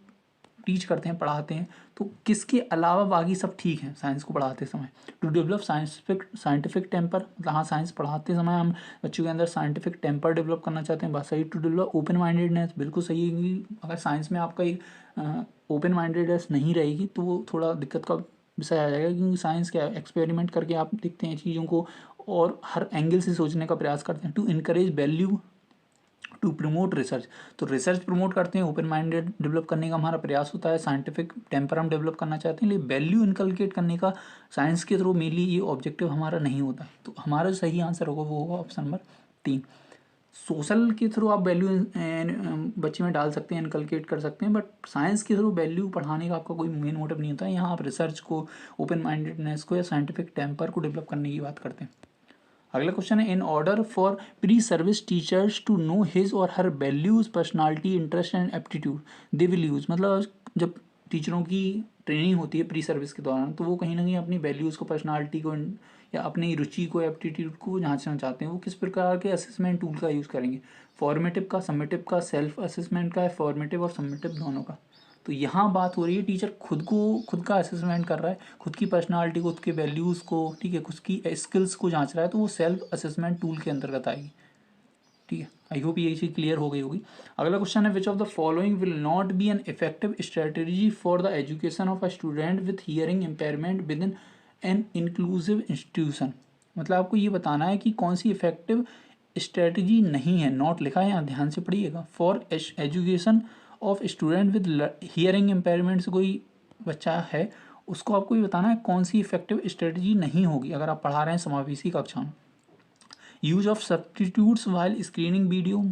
टीच करते हैं, पढ़ाते हैं, तो किसके अलावा बाकी सब ठीक है साइंस को पढ़ाते समय। टू डेवलप साइंटिफिक टेम्पर, मतलब हाँ साइंस पढ़ाते समय हम बच्चों के अंदर साइंटिफिक टेम्पर डेवलप करना चाहते हैं, बात सही। टू डेवलप ओपन माइंडेडनेस, बिल्कुल सही है, क्योंकि अगर साइंस में आपका एक ओपन माइंडेडनेस नहीं रहेगी तो वो थोड़ा दिक्कत का विषय आ जाएगा, क्योंकि साइंस क्या है, एक्सपेरिमेंट करके आप देखते हैं चीज़ों को और हर एंगल से सोचने का प्रयास करते हैं। To encourage value, to promote research, तो रिसर्च प्रमोट करते हैं, ओपन माइंडेड डेवलप करने का हमारा प्रयास होता है, साइंटिफिक टेम्पर हम डेवलप करना चाहते हैं, लेकिन वैल्यू इनकलकेट करने का साइंस के थ्रू मेनली ये ऑब्जेक्टिव हमारा नहीं होता। तो हमारा जो सही आंसर होगा वो होगा ऑप्शन नंबर 3। सोशल के थ्रू आप वैल्यू बच्चे में डाल सकते हैं, इनकलकेट कर सकते हैं, बट साइंस के थ्रू वैल्यू पढ़ाने का आपका कोई मेन मोटिव नहीं होता है। यहाँ आप रिसर्च को, ओपन माइंडेडनेस को या साइंटिफिक टेम्पर को डेवलप करने की बात करते हैं। अगला क्वेश्चन है in order for pre service teachers to know his और her values, personality, interest and aptitude they will use, मतलब जब टीचरों की ट्रेनिंग होती है प्री सर्विस के दौरान, तो वो कहीं ना कहीं अपनी वैल्यूज़ को, पर्सनालिटी को या अपनी रुचि को, एप्टीट्यूड को जांचना चाहते हैं, वो किस प्रकार के असेसमेंट टूल का यूज़ करेंगे। फॉर्मेटिव का, समेटिव का, सेल्फ असेसमेंट का है, फॉर्मेटिव और समेटिव दोनों का। तो यहाँ बात हो रही है टीचर खुद का असेसमेंट कर रहा है, खुद की पर्सनालिटी को, खुद के वैल्यूज़ को, ठीक है, खुद की स्किल्स को जांच रहा है, तो वो सेल्फ असेसमेंट टूल के अंतर्गत आएगी। ठीक है, आई होप ये चीज़ क्लियर हो गई होगी। अगला क्वेश्चन है which of the following will not be an effective strategy for the education of a student with hearing impairment with in an inclusive institution, मतलब आपको ये बताना है कि कौन सी इफेक्टिव स्ट्रेटजी नहीं है, नॉट लिखा है यहाँ, ध्यान से पढ़िएगा, for education of student with hearing impairment से कोई बच्चा है, उसको आपको ये बताना है कौन सी इफेक्टिव स्ट्रेटजी नहीं होगी अगर आप पढ़ा रहे हैं समावेशी कक्षा में। Use of substitutes while screening video,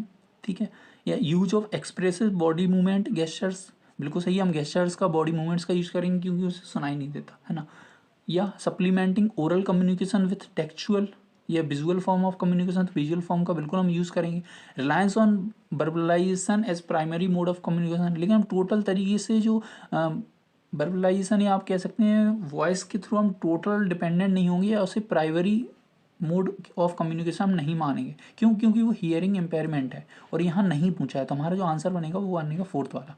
ठीक है, या use of expressive body movement gestures, बिल्कुल सही है, हम गेस्चर्स का बॉडी मूवमेंट्स का यूज करेंगे क्योंकि उसे सुनाई नहीं देता है ना। या supplementing oral communication with textual या विजुअल फॉर्म ऑफ कम्युनिकेशन, तो विजुअल फॉर्म का बिल्कुल हम यूज़ करेंगे। Reliance on verbalisation as primary mode of communication, लेकिन हम टोटल तरीके से जो वर्बलाइजेशन या आप कह सकते हैं वॉइस के थ्रू हम टोटल डिपेंडेंट नहीं होंगे या उसे प्राइमरी मोड ऑफ कम्युनिकेशन हम नहीं मानेंगे। क्यों? क्योंकि वो हियरिंग इम्पेयरमेंट है और यहाँ नहीं पूछा है, तो हमारा जो आंसर बनेगा वो बनेगा फोर्थ वाला,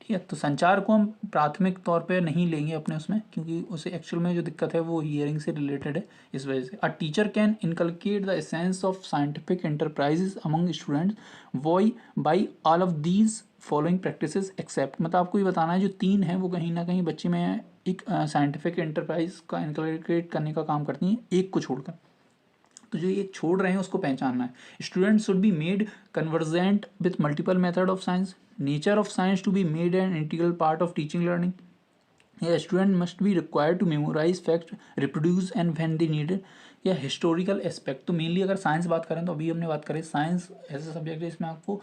ठीक है। तो संचार को हम प्राथमिक तौर पे नहीं लेंगे अपने उसमें, क्योंकि उसे एक्चुअल में जो दिक्कत है वो हियरिंग से रिलेटेड है, इस वजह से। A teacher can inculcate the essence of scientific enterprises among students why by all of these following practices except, मतलब आपको ये बताना है जो तीन है वो कहीं ना कहीं बच्चे में एक साइंटिफिक एंटरप्राइज का इनकलकेट करने का काम करती हैं, एक को छोड़कर। तो जो ये छोड़ रहे हैं उसको पहचानना है। Student should be made convergent with multiple method of science, nature of science to be made an integral part of teaching learning, या student must be required to memorise fact reproduce and when they needed, या historical aspect. तो mainly अगर science बात करें तो अभी हमने बात करें साइंस ऐसा सब्जेक्ट है इसमें आपको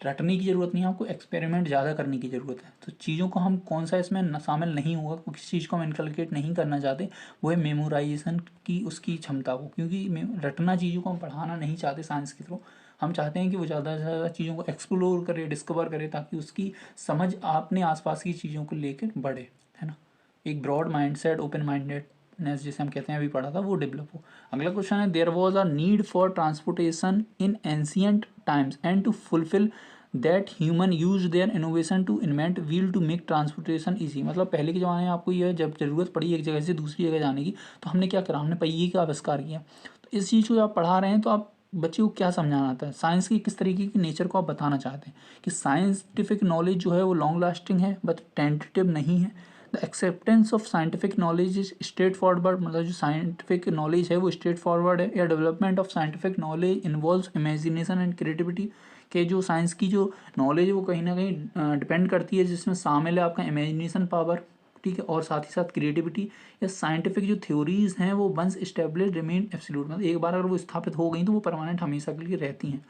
रटने की ज़रूरत नहीं है, आपको एक्सपेरिमेंट ज़्यादा करने की ज़रूरत है। तो चीज़ों को हम कौन सा इसमें शामिल नहीं होगा, किस चीज़ को हम इनकलकेट नहीं करना चाहते, वो है मेमोराइजेशन की उसकी क्षमता को, क्योंकि रटना चीज़ों को हम पढ़ाना नहीं चाहते साइंस के थ्रू। हम चाहते हैं कि वो ज़्यादा से ज़्यादा चीज़ों को एक्सप्लोर करे, डिस्कवर करे, ताकि उसकी समझ अपने आसपास की चीज़ों को लेकर बढ़े, है ना। एक ब्रॉड माइंडसेट, ओपन माइंडेडनेस जिसे हम कहते हैं अभी पढ़ा था, वो डेवलप हो। अगला क्वेश्चन है, there was a need for transportation in ancient times and to fulfil that human use their innovation to invent wheel to make transportation easy, मतलब पहले के ज़माने में आपको यह जब ज़रूरत पड़ी एक जगह से दूसरी जगह जाने की, तो हमने क्या करा, हमने पहिए का आविष्कार किया। तो इस चीज़ को आप पढ़ा रहे हैं तो आप बच्चे को क्या समझाना आता है, साइंस की किस तरीके की नेचर को आप बताना चाहते हैं कि साइंटिफिक नॉलेज जो है वो लॉन्ग लास्टिंग है बट टेंटेटिव नहीं है। The acceptance of scientific knowledge is straight forward, मतलब जो साइंटिफिक नॉलेज है वो स्ट्रेट फॉरवर्ड है। या development of scientific knowledge involves imagination and creativity, के जो साइंस की जो नॉलेज है वो कहीं ना कहीं डिपेंड करती है, जिसमें शामिल है आपका इमेजिनेशन पावर, ठीक है, और साथ ही साथ क्रिएटिविटी। या साइंटिफिक जो थ्योरीज हैं वो वंस एस्टेब्लिश्ड रिमेन एब्सोल्यूट, मतलब एक बार अगर वो स्थापित हो गई तो वो परमानेंट हमेशा के लिए रहती हैं।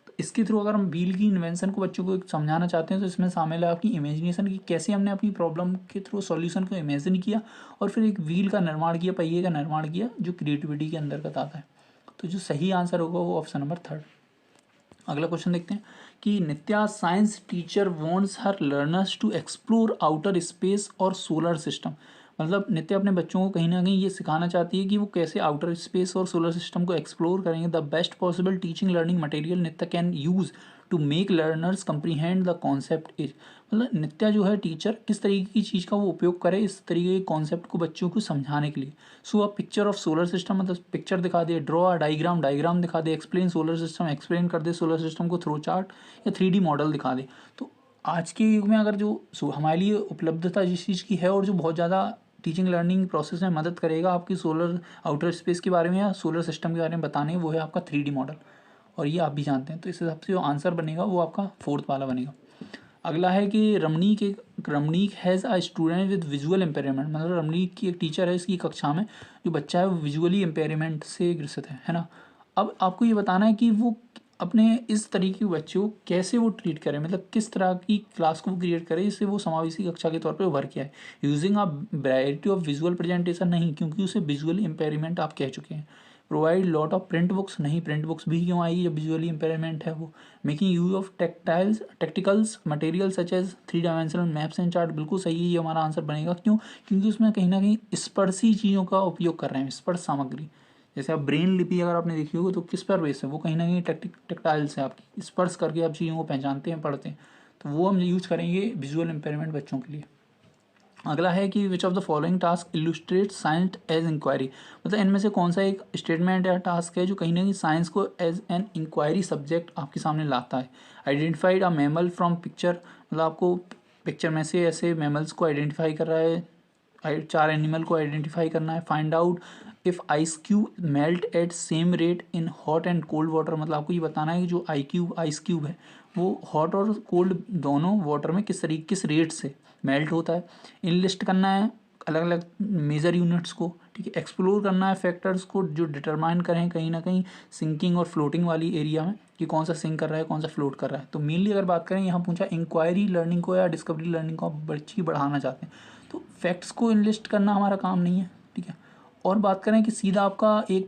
तो इसके थ्रू अगर हम व्हील की इन्वेंशन को बच्चों को समझाना चाहते हैं तो इसमें शामिल है आपकी इमेजिनेशन की, कैसे हमने अपनी प्रॉब्लम के थ्रू सॉल्यूशन को इमेजिन किया और फिर एक व्हील का निर्माण किया, पहिए का निर्माण किया, जो क्रिएटिविटी के अंतर्गत आता है। तो जो सही आंसर होगा वो ऑप्शन नंबर 3। अगला क्वेश्चन देखते हैं कि Nitya science teacher wants her learners to explore outer space और सोलर सिस्टम, मतलब नित्या अपने बच्चों को कहीं ना कहीं ये सिखाना चाहती है कि वो कैसे आउटर स्पेस और सोलर सिस्टम को एक्सप्लोर करेंगे। The best possible teaching learning material Nitya can use to make learners comprehend the concept is, मतलब नित्या जो है टीचर किस तरीके की चीज़ का वो उपयोग करे इस तरीके के कॉन्सेप्ट को बच्चों को समझाने के लिए। So a picture of solar system, मतलब पिक्चर दिखा दे, ड्रॉ अ डायग्राम, डायग्राम दिखा दे, एक्सप्लेन सोलर सिस्टम, एक्सप्लेन कर दे सोलर सिस्टम को थ्रो चार्ट या 3D मॉडल दिखा दे। तो आज के युग में अगर जो हमारे लिए उपलब्धता जिस चीज़ की है और जो बहुत ज़्यादा टीचिंग लर्निंग प्रोसेस में मदद करेगा आपकी सोलर आउटर स्पेस के बारे में या सोलर सिस्टम के बारे में बताने, वो है आपका 3D मॉडल, और ये आप भी जानते हैं। तो इस हिसाब से जो आंसर बनेगा वो आपका फोर्थ वाला बनेगा। अगला है कि Ramnik has a student with visual impairment, मतलब रमणीक की एक टीचर है, इसकी कक्षा में जो बच्चा है वो विजुअली इम्पेयरमेंट से ग्रसित है ना। अब आपको ये बताना है कि वो अपने इस तरीके के बच्चों को कैसे वो ट्रीट करें, मतलब किस तरह की क्लास को वो क्रिएट करें इससे वो समावेशी कक्षा के तौर पे उभर के आए। Using a variety of visual presentation नहीं, क्योंकि उसे विजुअली इम्पेयरमेंट आप कह चुके हैं। Provide lot of print books नहीं, प्रिंट बुक्स भी क्यों आएगी जब विजुअली इम्पेयरमेंट है वो। Making use of tacticals material such as 3 dimensional maps and chart, बिल्कुल सही है, ये हमारा आंसर बनेगा। क्यों? क्योंकि उसमें कहीं ना कहीं स्पर्शी चीज़ों का उपयोग कर रहे हैं, स्पर्श सामग्री। जैसे आप ब्रेन लिपि अगर आपने देखी होगी तो किस पर बेस है, वो कहीं ना कहीं टेक्टाइल से आपकी स्पर्श करके आप चीज़ों को पहचानते हैं, पढ़ते हैं। तो वो हम यूज करेंगे विजुअल इम्पेयरमेंट बच्चों के लिए। अगला है कि which of the following task illustrate science as inquiry, मतलब इनमें से कौन सा एक स्टेटमेंट या टास्क है जो कहीं ना कहीं साइंस को एज एन इंक्वायरी सब्जेक्ट आपके सामने लाता है। Identified a mammal from picture, मतलब आपको पिक्चर में से ऐसे मैमल्स को आइडेंटिफाई कर रहा है, 4 एनिमल को आइडेंटिफाई करना है। Find out if ice cube melt eight same rate in hot and cold water, मतलब आपको ये बताना है कि जो आइस क्यूब है वो हॉट और कोल्ड दोनों वाटर में किस रेट से मेल्ट होता है। इनलिस्ट करना है अलग अलग मेजर यूनिट्स को, ठीक है। एक्सप्लोर करना है फैक्टर्स को जो डिटरमाइन करें कहीं ना कहीं सिंकिंग और फ्लोटिंग वाली एरिया में कि कौन सा सिंक कर रहा है कौन सा फ्लोट कर रहा है। तो मेनली अगर बात करें यहाँ पूछा इंक्वायरी लर्निंग को या डिस्कवरी लर्निंग को आप बच्ची बढ़ाना चाहते हैं तो फैक्ट्स को इनलिस्ट करना हमारा काम नहीं है, ठीक है। और बात करें कि सीधा आपका एक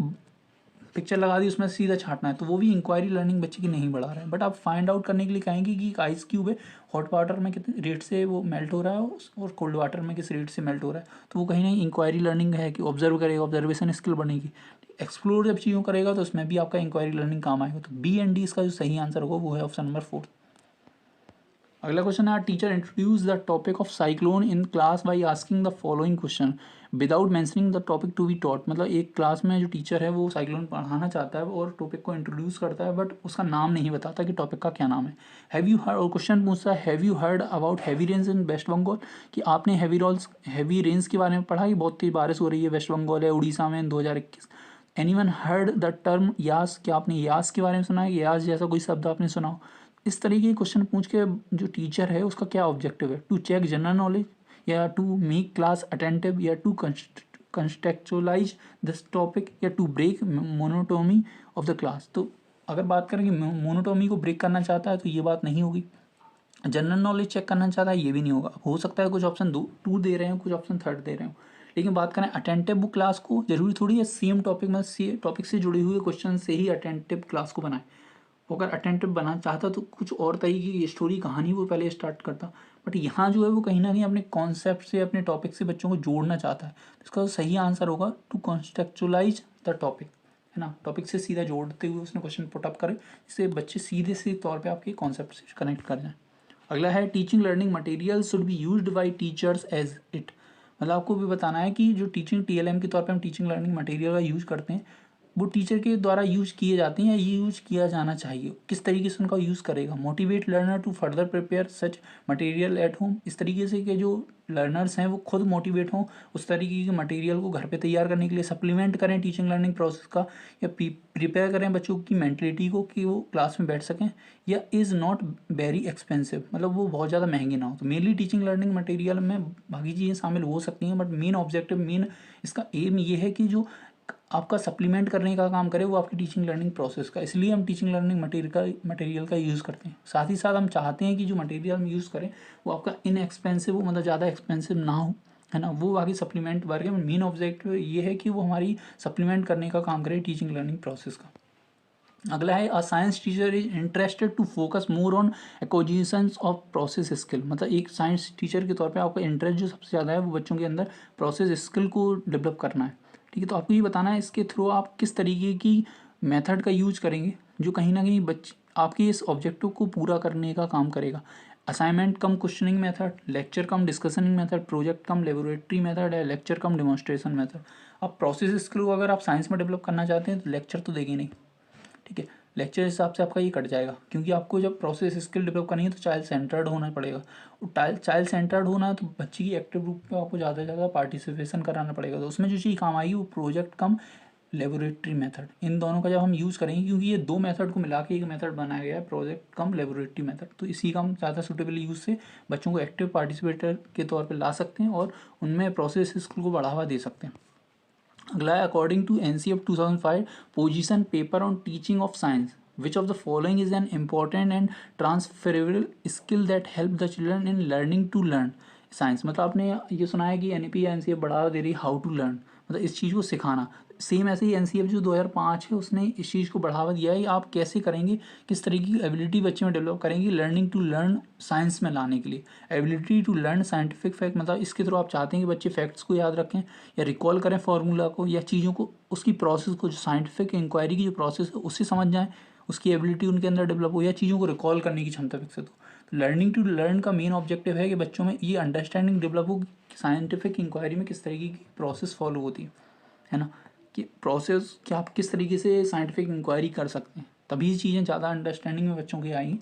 पिक्चर लगा दी उसमें सीधा छांटना है तो वो भी इंक्वायरी लर्निंग बच्चे की नहीं बढ़ा रहा है। बट आप फाइंड आउट करने के लिए कहेंगे कि एक आइस क्यूब है, हॉट वाटर में कितने रेट से वो मेल्ट हो रहा है और कोल्ड वाटर में किस रेट से मेल्ट हो रहा है, तो वो कहीं ना कहीं इंक्वायरी लर्निंग है कि ऑब्जर्व करेगा, ऑब्जर्वेशन स्किल बनेगी। एक्सप्लोर जब चीज़ों करेगा तो उसमें भी आपका इंक्वायरी लर्निंग काम आएगा। तो बी एंड डी इसका जो सही आंसर होगा वो है ऑप्शन नंबर 4। अगला क्वेश्चन है teacher introduce the topic of cyclone in class by asking the following question without mentioning the topic to be taught. मतलब एक क्लास में जो टीचर है वो साइक्लोन पढ़ाना चाहता है और टॉपिक को इंट्रोड्यूस करता है बट उसका नाम नहीं बताता कि टॉपिक का क्या नाम है। हैव यू हर्ड, और क्वेश्चन पूछता है have you heard about heavy rains in West Bengal, कि आपने हैवी रेन्स के बारे में पढ़ा कि बहुत तेज बारिश हो रही है वेस्ट बंगाल या उड़ीसा में 2021। एनीवन हर्ड द टर्म यास, क्या आपने यास के बारे में सुना है, यास जैसा कोई शब्द आपने सुना हो। इस तरीके के क्वेश्चन पूछ के जो टीचर है उसका क्या ऑब्जेक्टिव है, टू चेक जनरल नॉलेज या टू मेक क्लास अटेंटिव या टू कंटेक्चुअलाइज दिस टॉपिक या to break monotony of the class. तो अगर बात करें कि मोनोटोमी को ब्रेक करना चाहता है तो ये बात नहीं होगी। जनरल नॉलेज चेक करना चाहता है ये भी नहीं होगा। हो सकता है कुछ ऑप्शन 2 दे रहे हैं कुछ ऑप्शन 3 दे रहे हो, लेकिन बात करें अटेंटिव बुक क्लास को, जरूरी थोड़ी है सेम टॉपिक में टॉपिक से जुड़े हुए क्वेश्चन से ही अटेंटिव क्लास को बनाए। वो अगर अटेंटिव बनाना चाहता तो कुछ और तरीके की स्टोरी कहानी वो पहले स्टार्ट करता। बट यहाँ जो है वो कहीं ना कहीं अपने कॉन्सेप्ट से अपने टॉपिक से बच्चों को जोड़ना चाहता है। तो इसका सही आंसर होगा टू कॉन्टेक्चुअलाइज द टॉपिक, है ना। टॉपिक से सीधा जोड़ते हुए उसने क्वेश्चन पुट अप करे जिससे बच्चे सीधे से तौर पे आपके कॉन्सेप्ट से कनेक्ट कर जाएं। अगला है teaching learning material should be used by teachers as it. मतलब आपको भी बताना है कि जो टीचिंग टीएलएम के तौर पे हम टीचिंग लर्निंग मटेरियल का यूज़ करते हैं वो टीचर के द्वारा यूज़ किए जाते हैं या ये यूज़ किया जाना चाहिए, किस तरीके से उनका यूज़ करेगा। Motivate learner to further prepare such material at home, इस तरीके से कि जो लर्नर्स हैं वो खुद मोटिवेट हों उस तरीके के मटेरियल को घर पे तैयार करने के लिए। सप्लीमेंट करें टीचिंग लर्निंग प्रोसेस का या प्रिपेयर करें बच्चों की मेंटलिटी को कि वो क्लास में बैठ सकें, या इज़ नॉट वेरी एक्सपेंसिव, मतलब वो बहुत ज़्यादा महंगे ना हो। तो मेनली टीचिंग लर्निंग मटेरियल में बाकी चीज़ें शामिल हो सकती हैं बट मेन ऑब्जेक्टिव मेन इसका एम ये है कि जो आपका सप्लीमेंट करने का काम करे वो आपकी टीचिंग लर्निंग प्रोसेस का। इसलिए हम टीचिंग लर्निंग मटेरियल का यूज़ करते हैं। साथ ही साथ हम चाहते हैं कि जो मटेरियल हम यूज़ करें वो आपका इनएक्सपेंसिव हो, मतलब ज़्यादा एक्सपेंसिव ना हो, है ना। वो बाकी सप्लीमेंट वर्क है। मेन ऑब्जेक्टिव ये है कि वो हमारी सप्लीमेंट करने का काम करे टीचिंग लर्निंग प्रोसेस का। अगला है a science teacher is interested to focus more on acquisitions of process skill. मतलब एक साइंस टीचर के तौर पे आपका इंटरेस्ट जो सबसे ज़्यादा है वो बच्चों के अंदर प्रोसेस स्किल को डेवलप करना है, ठीक है। तो आपको ये बताना है इसके थ्रू आप किस तरीके की मेथड का यूज करेंगे जो कहीं ना कहीं बच्चे आपके इस ऑब्जेक्टिव को पूरा करने का काम करेगा। असाइनमेंट कम क्वेश्चनिंग मेथड, लेक्चर कम डिस्कशनिंग मेथड, प्रोजेक्ट कम लेबोरेटरी मेथड है, लेक्चर कम डिमॉन्स्ट्रेशन मेथड। अब प्रोसेस स्किल को अगर आप साइंस में डेवलप करना चाहते हैं तो लेक्चर तो देंगे नहीं, ठीक है। लेक्चर हिसाब से आपका ये कट जाएगा क्योंकि आपको जब प्रोसेस स्किल डेवलप करनी है तो चाइल्ड सेंटर्ड होना पड़ेगा। और चाइल्ड सेंटर्ड होना है तो बच्चे की एक्टिव रूप में आपको ज़्यादा से ज़्यादा पार्टिसिपेशन कराना पड़ेगा। तो उसमें जो चीज़ काम आएगी वो प्रोजेक्ट कम लेबोरेटरी मेथड। इन दोनों का जब हम यूज़ करेंगे क्योंकि ये 2 मेथड को मिला के एक मेथड बनाया गया है प्रोजेक्ट कम लेबोरेटरी मेथड, तो इसी का हम ज़्यादा सूटेबल यूज़ से बच्चों को एक्टिव पार्टिसिपेटर के तौर पर ला सकते हैं और उनमें प्रोसेस स्किल को बढ़ावा दे सकते हैं। अगला है according to NCF 2005 position paper on teaching of science which of the following is an important and transferable skill that help the children in learning to learn science. मतलब आपने ये सुना है कि NEP या NCF बढ़ावा दे रही हाउ टू लर्न, मतलब इस चीज़ को सिखाना। सेम ऐसे ही NCF जो 2005 है उसने इस चीज़ को बढ़ावा दिया है आप कैसे करेंगे, किस तरीके की एबिलिटी बच्चे में डेवलप करेंगे लर्निंग टू लर्न साइंस में लाने के लिए। Ability to learn scientific fact, मतलब इसके थ्रू आप चाहते हैं कि बच्चे फैक्ट्स को याद रखें या रिकॉल करें फार्मूला को या चीज़ों को उसकी प्रोसेस को, जो साइंटिफिक इंक्वायरी की जो प्रोसेस है उससे समझ जाएं, उसकी एबिलिटी उनके अंदर डेवलप हो या चीज़ों को रिकॉल करने की क्षमता विकसित हो। तो लर्निंग टू लर्न का मेन ऑब्जेक्टिव है कि बच्चों में ये अंडरस्टैंडिंग डेवलप हो कि साइंटिफिक इंक्वायरी में किस तरीके की प्रोसेस फॉलो होती है ना, कि प्रोसेस क्या आप किस तरीके से साइंटिफिक इंक्वायरी कर सकते हैं, तभी चीज़ें ज़्यादा अंडरस्टैंडिंग में बच्चों की आएंगी।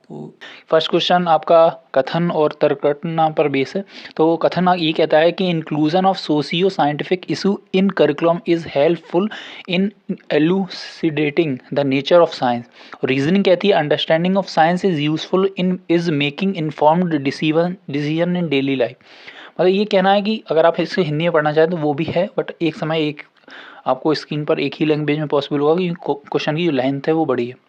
तो फर्स्ट क्वेश्चन आपका कथन और तर्करचना पर बेस है। तो कथन ये कहता है कि inclusion of socio scientific issue in curriculum is helpful in elucidating the nature of science. Reasoning कहती है understanding of science is useful in is making informed decision in daily life. मतलब ये कहना है कि अगर आप इसे हिंदी में पढ़ना चाहें तो वो भी है, बट एक समय एक आपको स्क्रीन पर एक ही लैंग्वेज में पॉसिबल होगा कि क्वेश्चन की जो लेंथ है वो बड़ी है।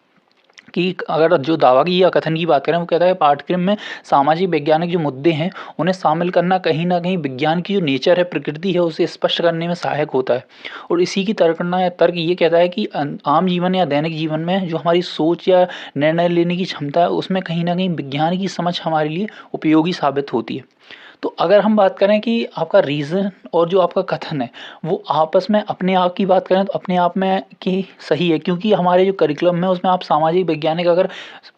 कि अगर जो दावा की या कथन की बात करें, वो कहता है पाठ्यक्रम में सामाजिक वैज्ञानिक जो मुद्दे हैं उन्हें शामिल करना कहीं ना कहीं विज्ञान की जो नेचर है, प्रकृति है, उसे स्पष्ट करने में सहायक होता है। और इसी की तर्कना या तर्क ये कहता है कि आम जीवन या दैनिक जीवन में जो हमारी सोच या निर्णय लेने की क्षमता है उसमें कहीं ना कहीं विज्ञान की समझ हमारे लिए उपयोगी साबित होती है। तो अगर हम बात करें कि आपका रीज़न और जो आपका कथन है वो आपस में अपने आप की बात करें तो अपने आप में कि सही है, क्योंकि हमारे जो करिकुलम है उसमें आप सामाजिक वैज्ञानिक अगर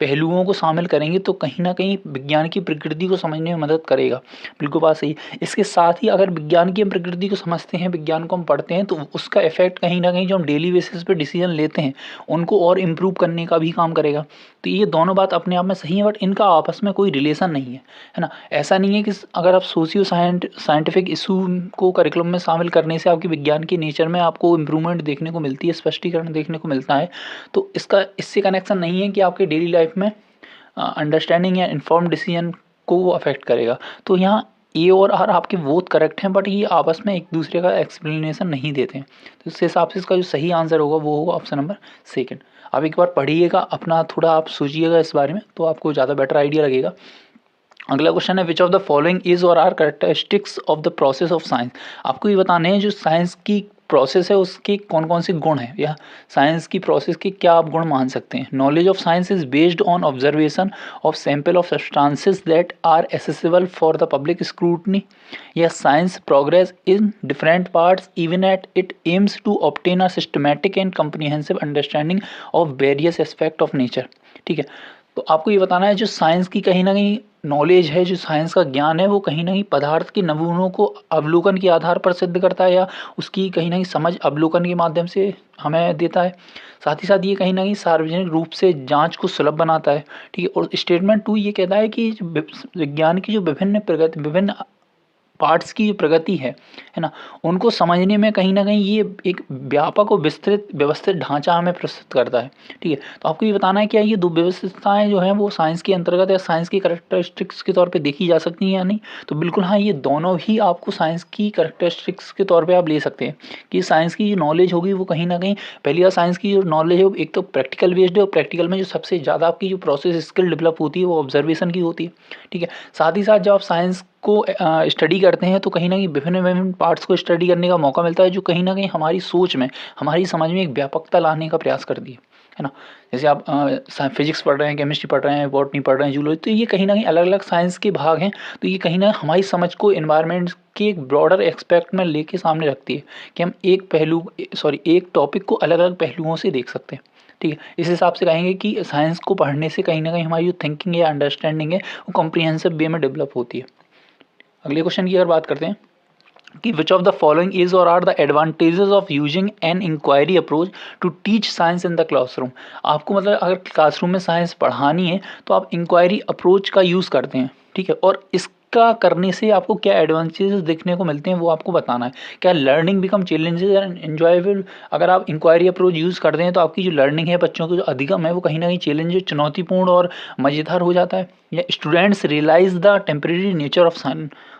पहलुओं को शामिल करेंगे तो कहीं ना कहीं विज्ञान की प्रकृति को समझने में मदद करेगा। बिल्कुल बात सही। इसके साथ ही अगर विज्ञान की हम प्रकृति को समझते हैं, विज्ञान को हम पढ़ते हैं, तो उसका इफेक्ट कहीं ना कहीं जो हम डेली बेसिस पे डिसीजन लेते हैं उनको और इम्प्रूव करने का भी काम करेगा। तो ये दोनों बात अपने आप में सही है, बट इनका आपस में कोई रिलेशन नहीं है ना। ऐसा नहीं है कि अगर आप सोशियो साइंटिफिक इशू को करिकुलम में शामिल करने से आपकी विज्ञान के नेचर में आपको इम्प्रूवमेंट देखने को मिलती है, स्पष्टीकरण देखने को मिलता है, तो इसका इससे कनेक्शन नहीं है कि आपके डेली लाइफ में अंडरस्टैंडिंग या इन्फॉर्म डिसीजन को वो अफेक्ट करेगा। तो यहाँ ए और आर आपके बोथ करेक्ट हैं, बट ये आपस में एक दूसरे का एक्सप्लेनेशन नहीं देते हैं। तो इस हिसाब से इसका जो सही आंसर होगा वो होगा ऑप्शन नंबर सेकंड। आप एक बार पढ़िएगा, अपना थोड़ा आप सोचिएगा इस बारे में, तो आपको ज़्यादा बेटर आइडिया लगेगा। अगला क्वेश्चन है which of the following is और are characteristics of the process of science. आपको ये बताने हैं जो साइंस की प्रोसेस है उसके कौन कौन से गुण हैं, या साइंस की प्रोसेस के क्या आप गुण मान सकते हैं। Knowledge of science is based on observation of sample of substances that are accessible for the public scrutiny. या science progress in different parts even at it aims to obtain a systematic and comprehensive understanding of various aspect of nature. ठीक है, तो आपको ये बताना है जो science की कहीं ना कहीं नॉलेज है, जो साइंस का ज्ञान है, वो कहीं ना कहीं पदार्थ के नमूनों को अवलोकन के आधार पर सिद्ध करता है, या उसकी कहीं ना कहीं समझ अवलोकन के माध्यम से हमें देता है। साथ ही साथ ये कहीं ना कहीं सार्वजनिक रूप से जांच को सुलभ बनाता है। ठीक है, और स्टेटमेंट 2 ये कहता है कि विज्ञान की जो विभिन्न पार्ट्स की जो प्रगति है ना, उनको समझने में कहीं ना कहीं ये एक व्यापक और विस्तृत व्यवस्थित ढांचा हमें प्रस्तुत करता है। ठीक है, तो आपको ये बताना है क्या ये दो व्यवस्थितताएं जो हैं वो साइंस के अंतर्गत या साइंस की कैरेक्टरिस्टिक्स के तौर पे देखी जा सकती हैं या नहीं। तो बिल्कुल हाँ, ये दोनों ही आपको साइंस की कैरेक्टरिस्टिक्स के तौर पर आप ले सकते हैं कि साइंस की जो नॉलेज होगी वो कहीं ना कहीं पहली बार साइंस की जो नॉलेज है एक तो प्रैक्टिकल बेस्ड है, और प्रैक्टिकल में जो सबसे ज़्यादा आपकी जो प्रोसेस स्किल डेवलप होती है वो ऑब्जर्वेशन की होती है। ठीक है, साथ ही साथ जब आप साइंस को स्टडी करते हैं तो कहीं ना कहीं विभिन्न पार्ट्स को स्टडी करने का मौका मिलता है, जो कहीं ना कहीं हमारी सोच में, हमारी समझ में एक व्यापकता लाने का प्रयास करती है ना। जैसे आप फिजिक्स पढ़ रहे हैं, केमिस्ट्री पढ़ रहे हैं, बॉटनी पढ़ रहे हैं, जूलॉजी, तो ये कहीं ना कहीं अलग अलग साइंस के भाग हैं। तो ये कहीं ना हमारी समझ को एनवायरनमेंट के एक ब्रॉडर एक्सपेक्ट में लेके सामने रखती है कि हम एक टॉपिक को अलग अलग पहलुओं से देख सकते हैं। ठीक है, इस हिसाब से कहेंगे कि साइंस को पढ़ने से कहीं ना कहीं हमारी जो थिंकिंग या अंडरस्टैंडिंग है वो कॉम्प्रिहेंसिव वे में डेवलप होती है। अगले क्वेश्चन की अगर बात करते हैं कि which of the following is और are the advantages of using an inquiry approach to teach science in the classroom. आपको मतलब अगर क्लासरूम में साइंस पढ़ानी है तो आप इंक्वायरी अप्रोच का यूज़ करते हैं। ठीक है, और इसका करने से आपको क्या एडवांटेजेस देखने को मिलते हैं वो आपको बताना है। क्या learning become challenges and enjoyable. अगर आप इंक्वायरी अप्रोच यूज़ करते हैं तो आपकी जो लर्निंग है, बच्चों की जो अधिगम है, वो कहीं ना कहीं चैलेंज चुनौतीपूर्ण और मज़ेदार हो जाता है। या students realize the temporary nature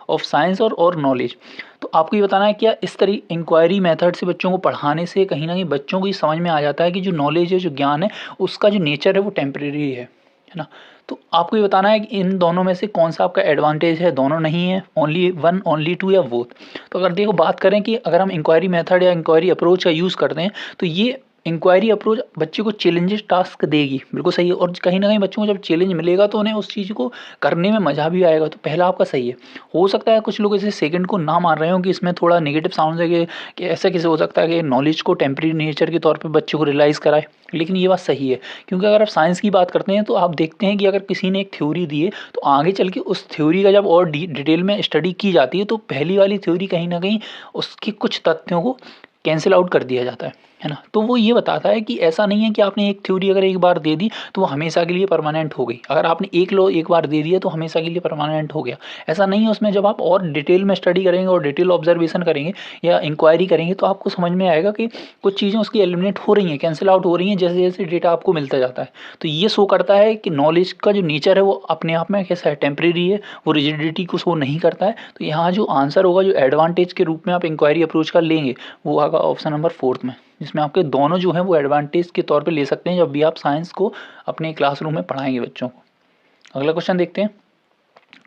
of science और नॉलेज। तो आपको ये बताना है क्या इस तरह इंक्वायरी मेथड से बच्चों को पढ़ाने से कहीं ना कहीं बच्चों को ये समझ में आ जाता है कि जो नॉलेज है, जो ज्ञान है, उसका जो नेचर है वो टेम्परेरी है ना। तो आपको ये बताना है कि इन दोनों में से कौन सा आपका एडवांटेज है। दोनों नहीं है, ओनली वन, ओनली टू, या बोथ। तो अगर देखो बात करें कि अगर हम इंक्वायरी मेथड या इंक्वायरी अप्रोच का यूज़ करते हैं तो ये इंक्वायरी अप्रोच बच्चे को चैलेंजेस टास्क देगी, बिल्कुल सही है। और कहीं ना कहीं बच्चों को जब चैलेंज मिलेगा तो उन्हें उस चीज़ को करने में मज़ा भी आएगा। तो पहला आपका सही है। हो सकता है कुछ लोग इसे सेकंड को ना मान रहे हो कि इसमें थोड़ा नेगेटिव साउंड है कि ऐसा कैसे हो सकता है कि नॉलेज को टेम्परेरी नेचर के तौर पर बच्चे को रियलाइज़ कराए, लेकिन ये बात सही है। क्योंकि अगर आप साइंस की बात करते हैं तो आप देखते हैं कि अगर किसी ने एक थ्योरी दी है तो आगे चल के उस थ्योरी का जब और डिटेल में स्टडी की जाती है तो पहली वाली थ्योरी कहीं ना कहीं उसके कुछ तथ्यों को कैंसिल आउट कर दिया जाता है है ना। तो वो ये बताता है कि ऐसा नहीं है कि आपने एक थ्योरी अगर एक बार दे दी तो वो हमेशा के लिए परमानेंट हो गई। अगर आपने एक लॉ एक बार दे दिया तो हमेशा के लिए परमानेंट हो गया, ऐसा नहीं है। उसमें जब आप और डिटेल में स्टडी करेंगे और डिटेल ऑब्जर्वेशन करेंगे या इंक्वायरी करेंगे तो आपको समझ में आएगा कि कुछ चीज़ें उसकी एलिमिनेट हो रही हैं, कैंसिल आउट हो रही हैं जैसे जैसे डेटा आपको मिलता जाता है। तो ये शो करता है कि नॉलेज का जो नेचर है वो अपने आप में कैसा है, टेम्परेरी है, वो रिजिडिटी को शो नहीं करता है। तो यहाँ जो आंसर होगा, जो एडवांटेज के रूप में आप इंक्वायरी अप्रोच का लेंगे, वो आएगा ऑप्शन नंबर 4 में, जिसमें आपके दोनों जो हैं वो एडवांटेज के तौर पे ले सकते हैं जब भी आप साइंस को अपने क्लासरूम में पढ़ाएंगे बच्चों को। अगला क्वेश्चन देखते हैं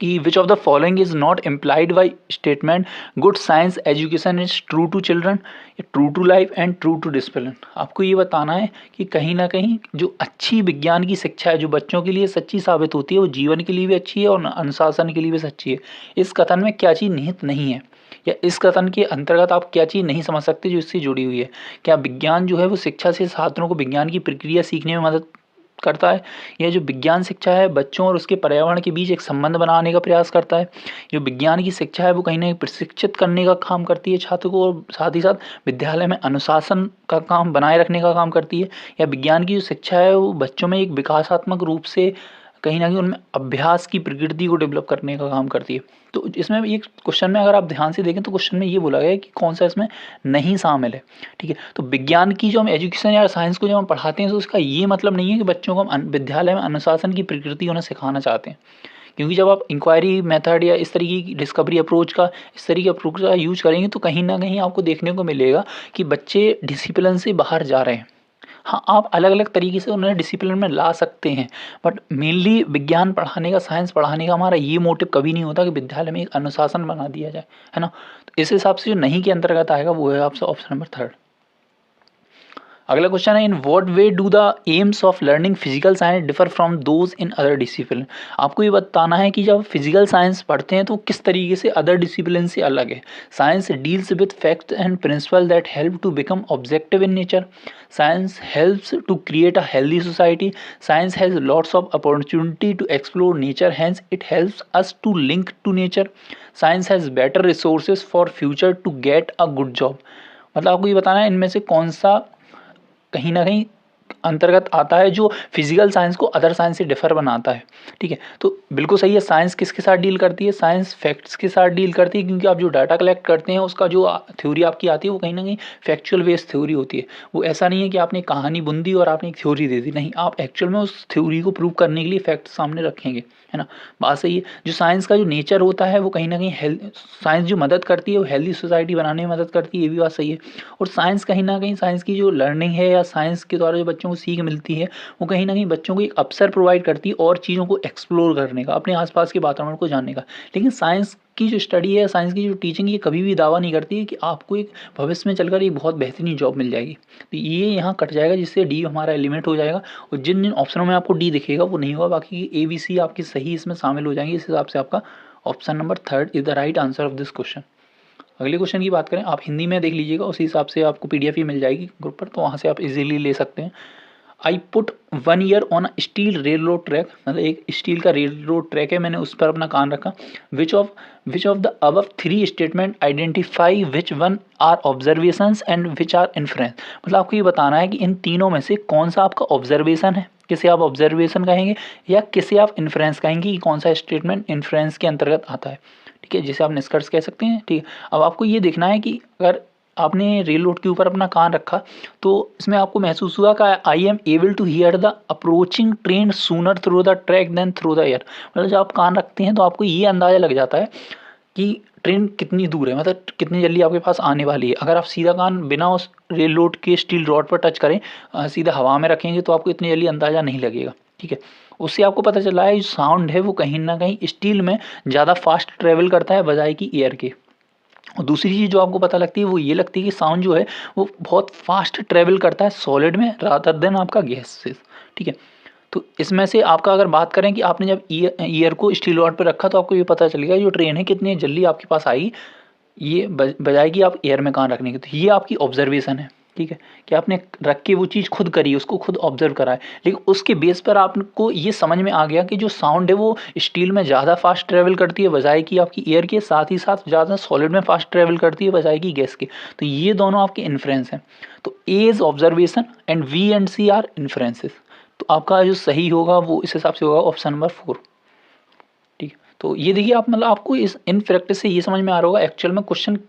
कि which of the following is not implied by statement good science education is true to children, true to life and true to discipline. आपको ये बताना है कि कहीं ना कहीं जो अच्छी विज्ञान की शिक्षा है जो बच्चों के लिए सच्ची साबित होती है वो जीवन के लिए भी अच्छी है और अनुशासन के लिए भी सच्ची है। इस कथन में क्या चीज़ निहित नहीं है या इस कथन के अंतर्गत आप क्या चीज़ नहीं समझ सकते जो इससे जुड़ी हुई है। क्या विज्ञान जो है वो शिक्षा से छात्रों को विज्ञान की प्रक्रिया सीखने में मदद करता है, यह जो विज्ञान शिक्षा है बच्चों और उसके पर्यावरण के बीच एक संबंध बनाने का प्रयास करता है। जो विज्ञान की शिक्षा है वो कहीं ना कहीं प्रशिक्षित करने का काम करती है छात्र को और साथ ही साथ विद्यालय में अनुशासन का काम बनाए रखने का काम करती है। या विज्ञान की जो शिक्षा है वो बच्चों में एक विकासात्मक रूप से कहीं ना कहीं उनमें अभ्यास की प्रकृति को डेवलप करने का काम करती है। तो इसमें एक क्वेश्चन में अगर आप ध्यान से देखें तो क्वेश्चन में ये बोला गया है कि कौन सा इसमें नहीं शामिल है। ठीक है, तो विज्ञान की जो हम एजुकेशन या साइंस को जब हम पढ़ाते हैं तो उसका ये मतलब नहीं है कि बच्चों को हम विद्यालय में अनुशासन की प्रकृति उन्हें सिखाना चाहते हैं। क्योंकि जब आप इंक्वायरी मेथड या इस तरीके की डिस्कवरी अप्रोच का इस तरीके अप्रोच का यूज करेंगे तो कहीं ना कहीं आपको देखने को मिलेगा कि बच्चे डिसिप्लिन से बाहर जा रहे हैं। हाँ, आप अलग अलग तरीके से उन्हें डिसिप्लिन में ला सकते हैं, बट मेनली विज्ञान पढ़ाने का, साइंस पढ़ाने का हमारा ये मोटिव कभी नहीं होता कि विद्यालय में एक अनुशासन बना दिया जाए, है ना। तो इस हिसाब से जो नहीं के अंतर्गत आएगा वो है आपसे ऑप्शन नंबर 3। अगला क्वेश्चन है, in what way do the AIIMS of learning physical science differ from those in other discipline. आपको ये बताना है कि जब फिजिकल साइंस पढ़ते हैं तो किस तरीके से अदर डिसिप्लिन से अलग है। Science deals with facts and principle that help to become objective in nature. Science helps to create a healthy society. Science has lots of opportunity to explore nature, hence it helps us to link to nature. Science has better resources for future to get a good job. मतलब आपको ये बताना है इनमें से कौन सा कहीं ना कहीं अंतर्गत आता है जो फिजिकल साइंस को अदर साइंस से डिफर बनाता है। ठीक है, तो बिल्कुल सही है। साइंस किसके साथ डील करती है? साइंस फैक्ट्स के साथ डील करती है, क्योंकि आप जो डाटा कलेक्ट करते हैं उसका जो थ्योरी आपकी आती है वो कहीं ना कहीं फैक्चुअल बेस्ड थ्योरी होती है। वो ऐसा नहीं है कि आपने कहानी बुन दी और आपने एक थ्योरी दे दी, नहीं, आप एक्चुअल में उस थ्योरी को प्रूव करने के लिए फैक्ट सामने रखेंगे, है ना। बात सही है। जो साइंस का जो नेचर होता है वो कहीं ना कहीं साइंस जो मदद करती है वो हेल्दी सोसाइटी बनाने में मदद करती है, ये भी बात सही है। और साइंस कहीं ना कहीं साइंस की जो लर्निंग है या साइंस के द्वारा जो बच्चों को सीख मिलती है वो कहीं ना कहीं बच्चों को एक अवसर प्रोवाइड करती है और चीज़ों को एक्सप्लोर करने का, अपने आसपास के वातावरण को जानने का। लेकिन साइंस की जो स्टडी है, साइंस की जो टीचिंग, ये कभी भी दावा नहीं करती है कि आपको एक भविष्य में चलकर एक बहुत बेहतरीन जॉब मिल जाएगी। तो ये यहाँ कट जाएगा, जिससे डी हमारा एलिमिनेट हो जाएगा और जिन जिन ऑप्शनों में आपको डी दिखेगा वो नहीं होगा, बाकी ए बी सी आपकी सही इसमें शामिल हो जाएंगे। इस हिसाब से आपका option number 3 is the right answer of this question. अगले क्वेश्चन की बात करें, आप हिंदी में देख लीजिएगा, उसी हिसाब से आपको पीडीएफ ही मिल जाएगी ग्रुप पर, तो वहाँ से आप इजीली ले सकते हैं। I put 1 year on steel rail road track, मतलब एक स्टील का रेल रोड ट्रैक है, मैंने उस पर अपना कान रखा। Which of the above 3 statement identify which one are observations and which are inference. मतलब आपको ये बताना है कि इन तीनों में से कौन सा आपका ऑब्जर्वेशन है, किसे आप ऑब्जर्वेशन कहेंगे या किसे आप इन्फ्रेंस कहेंगे, कि कौन सा स्टेटमेंट इन्फ्रेंस के अंतर्गत आता है। ठीक है, जिसे आप निष्कर्ष कह सकते हैं। ठीक है, अब आपको ये देखना है कि अगर आपने रेल रोड के ऊपर अपना कान रखा तो इसमें आपको महसूस हुआ कि I am able to hear the approaching train sooner through the track than through the air. मतलब जब आप कान रखते हैं तो आपको ये अंदाज़ा लग जाता है कि ट्रेन कितनी दूर है, मतलब कितनी जल्दी आपके पास आने वाली है। अगर आप सीधा कान बिना उस रेल रोड के स्टील रॉड पर टच करें, सीधा हवा में रखेंगे तो आपको इतनी जल्दी अंदाज़ा नहीं लगेगा। ठीक है, उससे आपको पता चला है जो साउंड है वो कहीं ना कहीं स्टील में ज़्यादा फास्ट ट्रेवल करता है बजाय कि एयर के। और दूसरी चीज़ जो आपको पता लगती है वो ये लगती है कि साउंड जो है वो बहुत फास्ट ट्रेवल करता है सॉलिड में रादर देन आपका गैस से। ठीक है, तो इसमें से आपका अगर बात करें कि आपने जब ईयर को स्टील रॉड पर रखा तो आपको ये पता चलेगा जो ट्रेन है कितनी जल्दी आपके पास आई, ये बजाय कि आप एयर में कहाँ रखने की। तो ये आपकी ऑब्जर्वेशन है। ठीक है, कि आपने रख के वो चीज़ खुद करी, उसको खुद ऑब्जर्व करा है, लेकिन उसके बेस पर आपको ये समझ में आ गया कि जो साउंड है वो स्टील में ज़्यादा फास्ट ट्रेवल करती है बजाय कि आपकी एयर के, साथ ही साथ ज़्यादा सॉलिड में फास्ट ट्रेवल करती है बजाय कि गैस के। तो ये दोनों आपके इन्फ्रेंस हैं। तो A is observation and B and C are inferences. तो आपका जो सही होगा वो इस हिसाब से होगा ऑप्शन नंबर 4। ठीक है, तो ये देखिए आप, मतलब आपको इस इन प्रैक्टिस से ये समझ में आ रहा होगा एक्चुअल में क्वेश्चन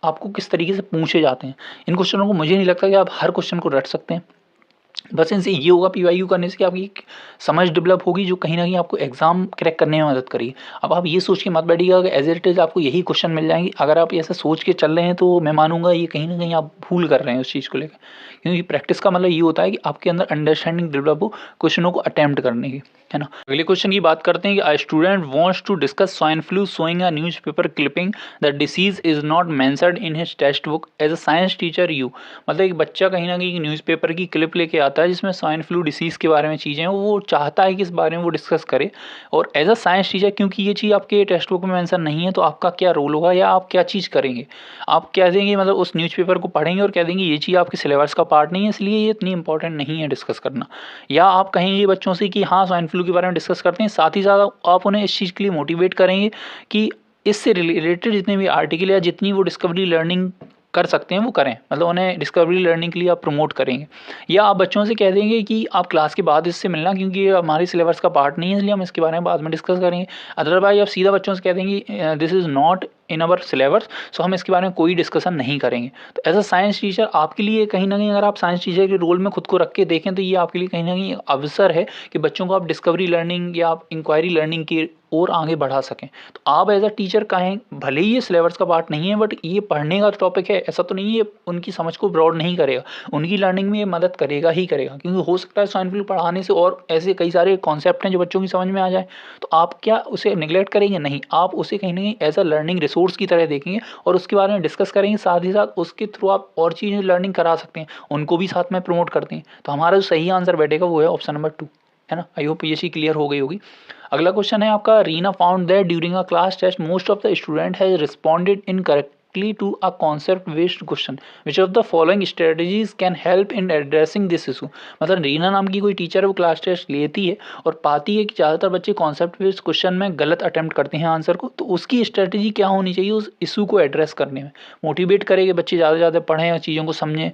आपको किस तरीके से पूछे जाते हैं। इन क्वेश्चनों को मुझे नहीं लगता कि आप हर क्वेश्चन को रट सकते हैं, बस इनसे ये होगा पीवाईक्यू करने से कि आपकी एक समझ डेवलप होगी जो कहीं ना कहीं आपको एग्जाम क्रैक करने में मदद करेगी। अब आप ये सोच के मत बैठिएगा कि एज इट इज़ आपको यही क्वेश्चन मिल जाएंगे। अगर आप ऐसा सोच के चल रहे हैं तो मैं मानूंगा ये कहीं ना कहीं आप भूल कर रहे हैं उस चीज़ को लेकर, क्योंकि प्रैक्टिस का मतलब ये होता है कि आपके अंदर अंडरस्टैंडिंग डेवलप हो क्वेश्चनों को अटैम्प्ट करने की, है ना। अगले क्वेश्चन की बात करते हैं कि a student wants to discuss swine flu showing a newspaper clipping the disease is not mentioned in his text book as a science teacher you. मतलब एक बच्चा कहीं ना कहीं न्यूज़पेपर की क्लिप लेके आता है जिसमें स्वाइन फ्लू डिसीज़ के बारे में चीज़ें हैं, वो चाहता है कि इस बारे में वो डिस्कस करे, और एज अ साइंस टीचर क्योंकि ये चीज़ आपके टेक्स्ट बुक में मेंशन नहीं है तो आपका क्या रोल होगा या आप क्या चीज़ करेंगे। आप कह देंगे, मतलब उस न्यूज़पेपर को पढ़ेंगे और कह देंगे ये चीज़ आपके सिलेबस का पार्ट नहीं है इसलिए ये इतनी इंपॉर्टेंट नहीं है डिस्कस करना, या आप कहेंगे बच्चों से कि हाँ स्वाइन फ्लू के बारे में डिस्कस करते हैं, साथ ही साथ आप उन्हें इस चीज़ के लिए मोटिवेट करेंगे कि इससे रिलेटेड जितने भी आर्टिकल या जितनी वो डिस्कवरी लर्निंग कर सकते हैं वो करें, मतलब उन्हें डिस्कवरी लर्निंग के लिए आप प्रमोट करेंगे। या आप बच्चों से कह देंगे कि आप क्लास के बाद इससे मिलना क्योंकि ये हमारे सिलेबस का पार्ट नहीं है इसलिए हम इसके बारे में बाद में डिस्कस करेंगे। अदरवाइज आप सीधा बच्चों से कह देंगे this is not in our syllabus, so हम इसके बारे में कोई डिस्कशन नहीं करेंगे। तो एज अ साइंस टीचर आपके लिए कहीं ना कहीं, अगर आप साइंस टीचर के रोल में खुद को रख के देखें तो ये आपके लिए कहीं ना कहीं अवसर है कि बच्चों को आप डिस्कवरी लर्निंग या आप इंक्वायरी लर्निंग की और आगे बढ़ा सकें। तो आप एज अ टीचर कहें, भले ही ये सिलेबस का पार्ट नहीं है बट ये पढ़ने का टॉपिक है, ऐसा तो नहीं है उनकी समझ को ब्रॉड नहीं करेगा, उनकी लर्निंग में ये मदद करेगा ही करेगा, क्योंकि हो सकता है स्वाइन फ्लू पढ़ाने से और ऐसे कई सारे कॉन्सेप्ट हैं जो बच्चों की समझ में आ जाए। तो आप क्या उसे निगलेक्ट करेंगे? नहीं, आप उसे कहीं ना कहीं एज अ लर्निंग रिसोर्स की तरह देखेंगे और उसके बारे में डिस्कस करेंगे, साथ ही साथ उसके थ्रू आप और चीज़ें लर्निंग करा सकते हैं, उनको भी साथ में प्रमोट करते हैं। तो हमारा जो सही आंसर बैठेगा वो है ऑप्शन नंबर 2, है ना। आई होप ये चीज़ क्लियर हो गई होगी। अगला क्वेश्चन है आपका, Reena found that during a class test most of the student has responded incorrectly to a concept based question which of the following strategies can help in addressing this issue. मतलब रीना नाम की कोई टीचर है, वो class test लेती है और पाती है कि ज़्यादातर बच्चे कॉन्सेप्ट बेस्ड क्वेश्चन में गलत अटैम्प्ट करते हैं आंसर को, तो उसकी स्ट्रेटजी क्या होनी चाहिए उस इशू को एड्रेस करने में। मोटिवेट करें बच्चे ज़्यादा से ज़्यादा पढ़ें और चीज़ों को समझें,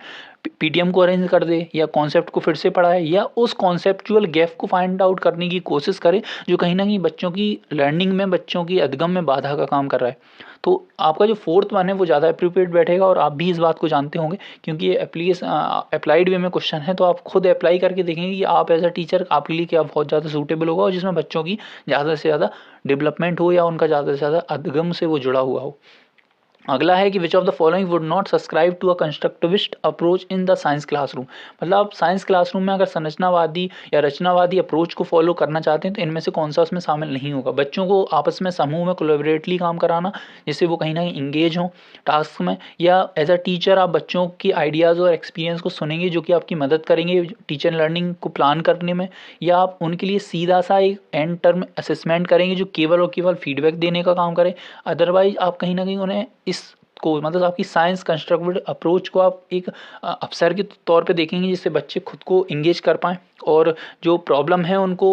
पीटीएम को अरेंज कर दे या कॉन्सेप्ट को फिर से पढ़ाए, या उस कॉन्सेप्चुअल गैप को फाइंड आउट करने की कोशिश करे जो कहीं ना कहीं बच्चों की लर्निंग में, बच्चों की अधगम में बाधा का काम कर रहा है। तो आपका जो फोर्थ वन है वो ज़्यादा अप्रोप्रिएट बैठेगा और आप भी इस बात को जानते होंगे क्योंकि ये अप्लाइड वे में क्वेश्चन है, तो आप खुद अप्लाई करके देखेंगे कि आप एज अ टीचर आपके लिए क्या बहुत ज़्यादा सूटेबल होगा और जिसमें बच्चों की ज़्यादा से ज़्यादा डेवलपमेंट हो या उनका ज़्यादा से ज़्यादा अधगम से वो जुड़ा हुआ हो। अगला है कि which of the following would not subscribe to a constructivist approach in the science classroom. मतलब आप साइंस क्लासरूम में अगर संरचनावादी या रचनावादी अप्रोच को फॉलो करना चाहते हैं तो इनमें से कौन सा उसमें शामिल नहीं होगा। बच्चों को आपस में समूह में कोलैबोरेटली काम कराना जिससे वो कहीं ना कहीं इंगेज हों टास्क में, या एज अ टीचर आप बच्चों की आइडियाज़ और एक्सपीरियंस को सुनेंगे जो कि आपकी मदद करेंगे टीचर लर्निंग को प्लान करने में, या आप उनके लिए सीधा सा एक एंड टर्म असेसमेंट करेंगे जो केवल और केवल फीडबैक देने का काम करे। अदरवाइज आप कहीं ना कहीं उन्हें इस को, मतलब आपकी साइंस कंस्ट्रक्टिव अप्रोच को आप एक अवसर के तौर पे देखेंगे जिससे बच्चे खुद को इंगेज कर पाएँ और जो प्रॉब्लम है उनको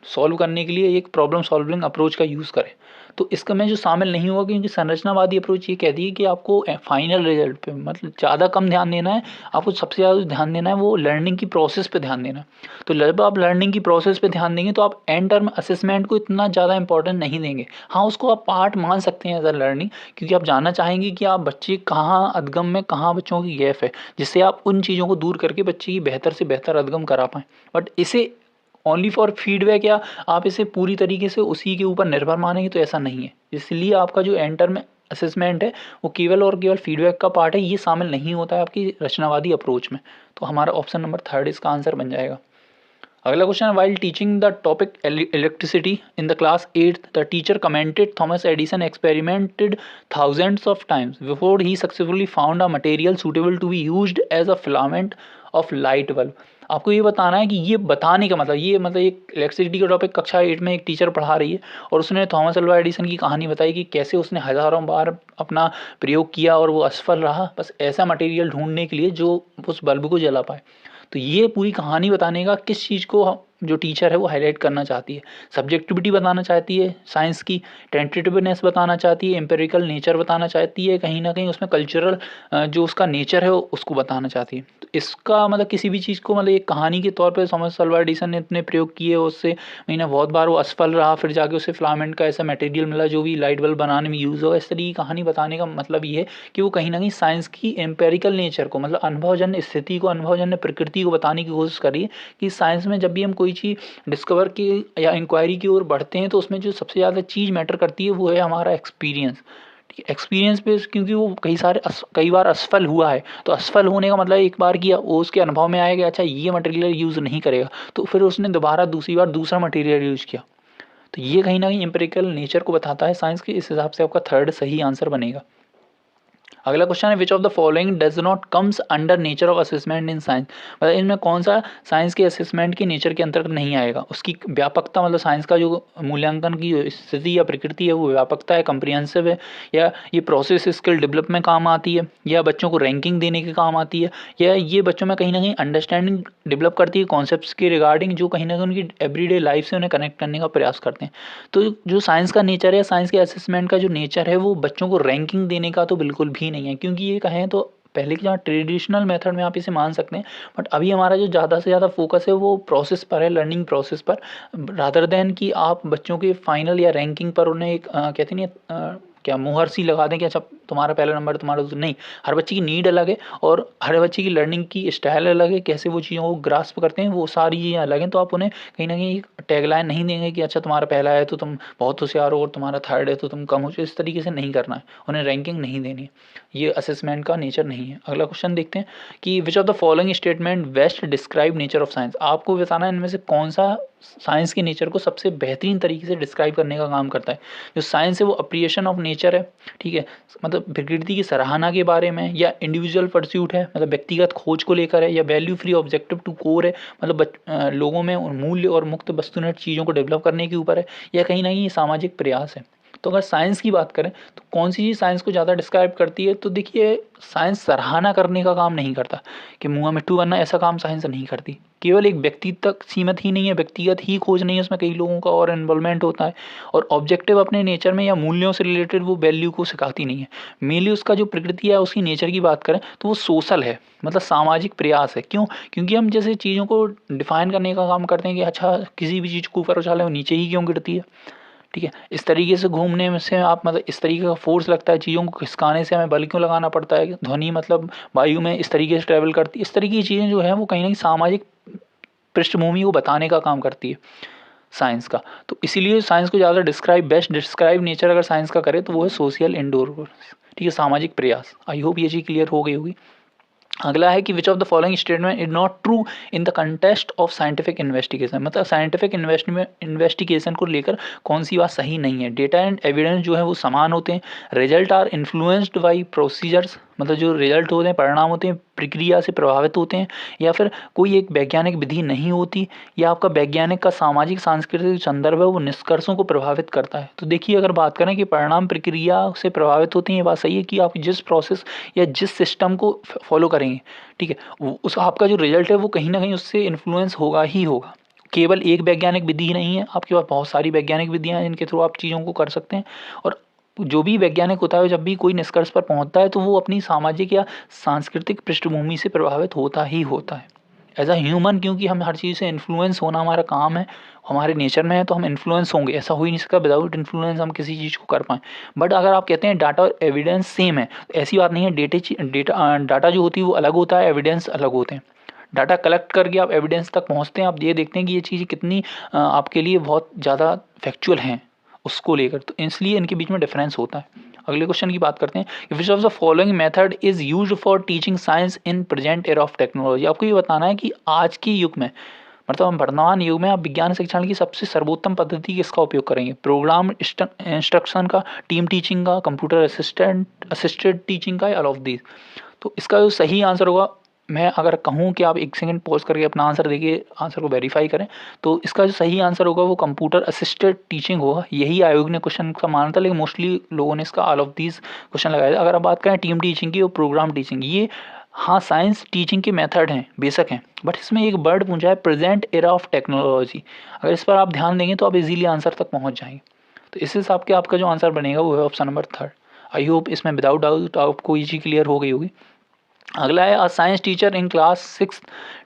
सॉल्व करने के लिए एक प्रॉब्लम सॉल्विंग अप्रोच का यूज़ करें। तो इसका में जो शामिल नहीं होगा क्योंकि संरचनावादी अप्रोच ये कहती है कि आपको फाइनल रिजल्ट पे मतलब ज़्यादा कम ध्यान देना है, आपको सबसे ज़्यादा ध्यान देना है वो लर्निंग की प्रोसेस पे ध्यान देना है। तो जब आप लर्निंग की प्रोसेस पे ध्यान देंगे तो आप एंड टर्म असेसमेंट को इतना ज़्यादा इंपॉर्टेंट नहीं देंगे। हाँ, उसको आप पार्ट मान सकते हैं एज अ लर्निंग, क्योंकि आप जानना चाहेंगे कि आप बच्चे कहाँ अधगम में, कहाँ बच्चों की गैप है, जिससे आप उन चीज़ों को दूर करके बच्चे की बेहतर से बेहतर अधगम करा पाएँ। बट इसे ओनली फॉर फीडबैक या आप इसे पूरी तरीके से उसी के ऊपर निर्भर मानेंगे तो ऐसा नहीं है। इसलिए आपका जो एंटर में असेसमेंट है वो केवल और केवल फीडबैक का पार्ट है, ये शामिल नहीं होता है आपकी रचनावादी अप्रोच में। तो हमारा ऑप्शन नंबर 3 इसका आंसर बन जाएगा। अगला क्वेश्चन है, while teaching the topic electricity in the class 8th the teacher commented Thomas Edison experimented thousands of times before he successfully found a material suitable to be used as a filament of light bulb। आपको ये बताना है कि ये बताने का मतलब एक इलेक्ट्रिसिटी का टॉपिक कक्षा 8 में एक टीचर पढ़ा रही है और उसने थॉमस अल्वा एडिसन की कहानी बताई कि कैसे उसने हज़ारों बार अपना प्रयोग किया और वो असफल रहा, बस ऐसा मटेरियल ढूंढने के लिए जो उस बल्ब को जला पाए। तो ये पूरी कहानी बताने का किस चीज़ को जो टीचर है वो हाईलाइट करना चाहती है, सब्जेक्टिविटी बताना चाहती है साइंस की, टेंटेटिवनेस बताना चाहती है, एम्पेरिकल नेचर बताना चाहती है, कहीं ना कहीं उसमें कल्चरल जो उसका नेचर है उसको बताना चाहती है। तो इसका मतलब किसी भी चीज़ को मतलब एक कहानी के तौर पे थॉमस अल्वा एडिसन ने इतने प्रयोग किए, उससे महीना बहुत बार वो असफल रहा, फिर जाके उसे फिलामेंट का ऐसा मटेरियल मिला जो भी लाइट बल्ब बनाने में यूज़ होगा। इस तरीके की कहानी बताने का मतलब ये है कि वो कहीं ना कहीं साइंस की एम्पेरिकल नेचर को मतलब अनुभवजन्य स्थिति को, अनुभवजन्य प्रकृति को बताने की कोशिश करिए कि साइंस में जब भी हम कोई चीज़ डिस्कवर की या इंक्वायरी की ओर बढ़ते हैं तो उसमें जो सबसे ज़्यादा चीज़ मैटर करती है वो है हमारा एक्सपीरियंस। ठीक है, एक्सपीरियंस पे, क्योंकि वो कई बार असफल हुआ है, तो असफल होने का मतलब एक बार किया वो उसके अनुभव में आएगा अच्छा ये मटेरियल यूज़ नहीं करेगा, तो फिर उसने दोबारा दूसरी बार दूसरा मटेरियल यूज़ किया। तो ये कहीं ना कहीं एम्पिरिकल नेचर को बताता है साइंस के। इस हिसाब से आपका थर्ड सही आंसर बनेगा। अगला क्वेश्चन है, which of the following does not comes under nature of assessment in science. मतलब इनमें कौन सा साइंस के असेसमेंट के नेचर के अंतर्गत नहीं आएगा। उसकी व्यापकता मतलब साइंस का जो मूल्यांकन की स्थिति या प्रकृति है वो व्यापकता है, कम्प्रिहेंसिव है, या ये प्रोसेस स्किल डेवलप में काम आती है, या बच्चों को रैंकिंग देने के काम आती है, या ये बच्चों में कहीं ना कहीं अंडरस्टैंडिंग डेवलप करती है कॉन्सेप्ट्स के रिगार्डिंग जो कहीं ना कहीं उनकी एवरीडे लाइफ से उन्हें कनेक्ट करने का प्रयास करते हैं। तो जो साइंस का नेचर है, साइंस के असेसमेंट का जो नेचर है वो बच्चों को रैंकिंग देने का तो बिल्कुल भी नहीं है, क्योंकि ये कहें तो पहले के जहाँ ट्रेडिशनल मेथड में आप इसे मान सकते हैं, बट अभी हमारा जो ज़्यादा से ज़्यादा फोकस है वो प्रोसेस पर है, लर्निंग प्रोसेस पर, रादर देन कि आप बच्चों के फाइनल या रैंकिंग पर उन्हें एक कहते नहीं क्या मुहर सी लगा दें कि अच्छा तुम्हारा पहला नंबर तुम्हारा नहीं। हर बच्चे की नीड अलग है और हर बच्चे की लर्निंग की स्टाइल अलग है, कैसे वो चीज़ों को ग्रास्प करते हैं वो सारी चीज़ें अलग हैं। तो आप उन्हें कहीं ना कहीं टैगलाइन नहीं देंगे कि अच्छा तुम्हारा पहला है तो तुम बहुत होशियार हो और तुम्हारा थर्ड है तो तुम कम हो, इस तरीके से नहीं करना है, उन्हें रैंकिंग नहीं देनी है, ये असेसमेंट का नेचर नहीं है। अगला क्वेश्चन देखते हैं कि which of the following statement best describe nature of science. आपको बताना है इनमें से कौन सा साइंस के नेचर को सबसे बेहतरीन तरीके से डिस्क्राइब करने का काम करता है। जो साइंस है वो अप्रिएशन ऑफ नेचर है, ठीक है, मतलब प्रकृति की सराहना के बारे में, या इंडिविजुअल परस्यूट है मतलब व्यक्तिगत खोज को लेकर है, या value free objective to core है मतलब लोगों में मूल्य और मुक्त वस्तुनिष्ठ चीज़ों को डेवलप करने के ऊपर है, या कहीं ना कहीं सामाजिक प्रयास है। तो अगर साइंस की बात करें तो कौन सी चीज़ साइंस को ज़्यादा डिस्क्राइब करती है, तो देखिए साइंस सराहना करने का काम नहीं करता कि मुँह मिट्टू बनना, ऐसा काम साइंस नहीं करती। केवल एक व्यक्ति तक सीमित ही नहीं है, व्यक्तिगत ही खोज नहीं है, उसमें कई लोगों का और इन्वॉल्वमेंट होता है, और ऑब्जेक्टिव अपने नेचर में या मूल्यों से रिलेटेड वो वैल्यू को सिखाती नहीं है। मेनली उसका जो प्रकृति है उसकी नेचर की बात करें तो वो सोशल है, मतलब सामाजिक प्रयास है। क्यों? क्योंकि हम जैसे चीज़ों को डिफाइन करने का काम करते हैं कि अच्छा किसी भी चीज़ को ऊपर उछाले वो नीचे ही क्यों गिरती है, ठीक है, इस तरीके से घूमने में से आप मतलब इस तरीके का फोर्स लगता है, चीज़ों को खिसकाने से हमें बल क्यों लगाना पड़ता है, ध्वनि मतलब वायु में इस तरीके से ट्रैवल करती है, इस तरीके की चीज़ें जो है वो कहीं ना कहीं सामाजिक पृष्ठभूमि को बताने का काम करती है साइंस का। तो इसीलिए साइंस को ज़्यादा बेस्ट डिस्क्राइब नेचर अगर साइंस का करे तो वो है सोशल इंडोर, ठीक है, सामाजिक प्रयास। आई होप ये चीज़ क्लियर हो गई होगी। अगला है कि which of the following statement is not true in the contest of scientific investigation. मतलब साइंटिफिक इन्वेस्टिगेशन को लेकर कौन सी बात सही नहीं है। डेटा एंड एविडेंस जो है वो समान होते हैं, result are influenced by procedures, मतलब जो रिजल्ट होते हैं परिणाम होते हैं प्रक्रिया से प्रभावित होते हैं, या फिर कोई एक वैज्ञानिक विधि नहीं होती, या आपका वैज्ञानिक का सामाजिक सांस्कृतिक संदर्भ है वो निष्कर्षों को प्रभावित करता है। तो देखिए अगर बात करें कि परिणाम प्रक्रिया से प्रभावित होती हैं, ये बात सही है कि आप जिस प्रोसेस या जिस सिस्टम को फॉलो करेंगे, ठीक है, उस आपका जो रिजल्ट है वो कहीं ना कहीं उससे इन्फ्लुएंस होगा ही होगा। केवल एक वैज्ञानिक विधि नहीं है, आपके पास बहुत सारी वैज्ञानिक विधियां हैं जिनके थ्रू आप चीज़ों को कर सकते हैं। और जो भी वैज्ञानिक होता है जब भी कोई निष्कर्ष पर पहुंचता है तो वो अपनी सामाजिक या सांस्कृतिक पृष्ठभूमि से प्रभावित होता ही होता है एज अ ह्यूमन, क्योंकि हम हर चीज़ से इन्फ्लुएंस होना हमारा काम है, हमारे नेचर में है, तो हम इन्फ्लुएंस होंगे। ऐसा हो ही नहीं सकता विदाउट इन्फ्लुएंस हम किसी चीज़ को कर पाएँ। बट अगर आप कहते हैं डाटा और एविडेंस सेम है, तो ऐसी बात नहीं है। डाटा जो होती है वो अलग होता है, एविडेंस अलग होते हैं। डाटा कलेक्ट करके आप एविडेंस तक पहुंचते हैं, आप ये देखते हैं कि ये चीज़ कितनी आपके लिए बहुत ज़्यादा फैक्चुअल हैं उसको लेकर, तो इसलिए इनके बीच में डिफरेंस होता है। अगले क्वेश्चन की बात करते हैं, विच of the following method is used for teaching science in present era of technology. आपको ये बताना है कि आज के युग में मतलब हम वर्तमान युग में आप विज्ञान शिक्षण की सबसे सर्वोत्तम पद्धति किसका उपयोग करेंगे? प्रोग्राम इंस्ट्रक्शन का, टीम टीचिंग का, कंप्यूटर असिस्टेड टीचिंग का, या ऑल ऑफ दीज? तो इसका जो सही आंसर होगा, मैं अगर कहूँ कि आप 1 सेकंड पॉज़ करके अपना आंसर देखिए, आंसर को वेरीफ़ाई करें, तो इसका जो सही आंसर होगा वो कंप्यूटर असिस्टेड टीचिंग होगा। यही आयोग ने क्वेश्चन का माना था, लेकिन मोस्टली लोगों ने इसका ऑल ऑफ दीज़ क्वेश्चन लगाया था। अगर आप बात करें टीम टीचिंग की और प्रोग्राम टीचिंग, ये हाँ साइंस टीचिंग के मेथड हैं, बेशक हैं, बट इसमें एक वर्ड पूछा है प्रेजेंट एरा ऑफ टेक्नोलॉजी। अगर इस पर आप ध्यान देंगे तो आप इजीली आंसर तक पहुँच जाएंगे। तो इस हिसाब के आपका जो आंसर बनेगा वो है ऑप्शन नंबर 3। आई होप इसमें विदाउट डाउट आपको ये चीज़ क्लियर हो गई होगी। अगला है, a science teacher in class 6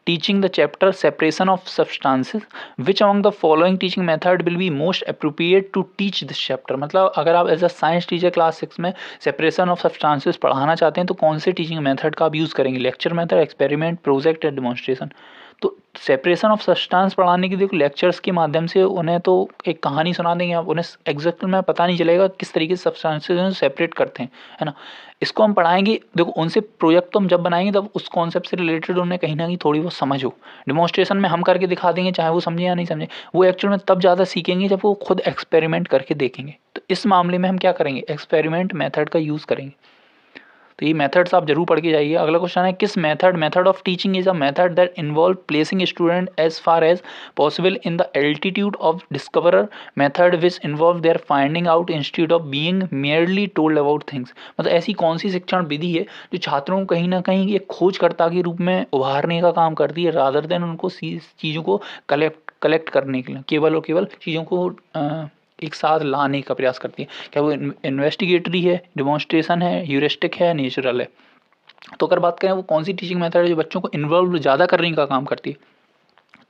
teaching the chapter separation of substances, which among the following teaching method will be most appropriate to teach this chapter. मतलब अगर आप as a science teacher class 6 में separation of substances पढ़ाना चाहते हैं तो कौन से टीचिंग मेथड का आप यूज़ करेंगे? लेक्चर मेथड, एक्सपेरिमेंट, प्रोजेक्ट या डेमोन्स्ट्रेशन? तो सेपरेशन ऑफ सब्सटेंस पढ़ाने की देखो लेक्चर्स के माध्यम से उन्हें तो एक कहानी सुना देंगे आप, उन्हें एग्जैक्ट में पता नहीं चलेगा किस तरीके से सब्सटेंसेस सेपरेट करते हैं, है ना। इसको हम पढ़ाएंगे, देखो उनसे प्रोजेक्ट तो हम जब बनाएंगे तब उस कॉन्सेप्ट से रिलेटेड उन्हें कहीं ना कहीं थोड़ी बहुत समझ हो। डेमोन्स्ट्रेशन में हम करके दिखा देंगे, चाहे वो समझे या नहीं समझे, वो एक्चुअल में तब ज़्यादा सीखेंगे जब वो खुद एक्सपेरिमेंट करके देखेंगे। तो इस मामले में हम क्या करेंगे? एक्सपेरिमेंट मेथड का यूज़ करेंगे। तो ये मेथड्स आप जरूर पढ़ के जाइए। अगला क्वेश्चन है, किस method of teaching is a method that involve placing student as far as possible in the altitude of discoverer method which involve their finding out institute of being merely told about things. मतलब ऐसी कौन सी शिक्षण विधि है जो छात्रों को कहीं ना कहीं एक खोजकर्ता के रूप में उभारने का काम करती है, रादर देन उनको चीज़ों को कलेक्ट करने के लिए, केवल और केवल चीज़ों को एक साथ लाने का प्रयास करती है। क्या वो इन्वेस्टिगेटरी है, डिमॉन्स्ट्रेशन है, ह्यूरिस्टिक है, नेचुरल है? तो अगर बात करें वो कौन सी टीचिंग मेथड है जो बच्चों को इन्वॉल्व ज़्यादा करने का काम करती है,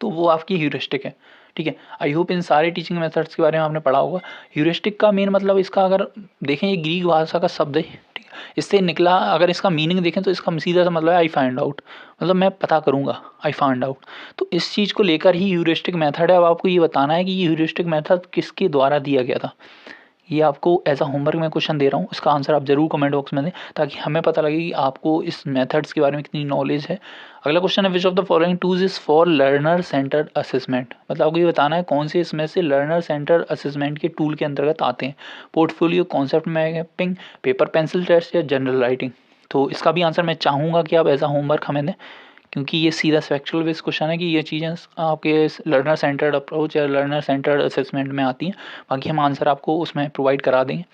तो वो आपकी ह्यूरिस्टिक है। ठीक है, आई होप इन सारे टीचिंग मेथड्स के बारे में आपने पढ़ा होगा। ह्यूरिस्टिक का मेन मतलब, इसका अगर देखें, ये ग्रीक भाषा का शब्द है, ठीक है, इससे निकला। अगर इसका मीनिंग देखें तो इसका सीधा सा मतलब है आई फाइंड आउट, मतलब मैं पता करूँगा, आई फाइंड आउट। तो इस चीज़ को लेकर ही ह्यूरिस्टिक मेथड है। अब आपको ये बताना है कि ये ह्यूरिस्टिक मेथड किसके द्वारा दिया गया था। ये आपको एज अ होमवर्क में क्वेश्चन दे रहा हूँ, इसका आंसर आप जरूर कमेंट बॉक्स में दें ताकि हमें पता लगे कि आपको इस मेथड्स के बारे में कितनी नॉलेज है। अगला क्वेश्चन है, which of the following tools is for learner centered assessment. मतलब आपको ये बताना है कौन से इसमें से लर्नर सेंटर्ड असेसमेंट के टूल के अंतर्गत आते हैं। Portfolio, concept mapping, paper pencil test या जनरल राइटिंग? तो इसका भी आंसर मैं चाहूँगा कि आप एज अ होमवर्क हमें दें, क्योंकि ये सीधा फैक्चुअल बेस्ड क्वेश्चन है कि ये चीज़ें आपके लर्नर सेंटर्ड अप्रोच या लर्नर सेंटर्ड असेसमेंट में आती हैं। बाकी हम आंसर आपको उसमें प्रोवाइड करा देंगे।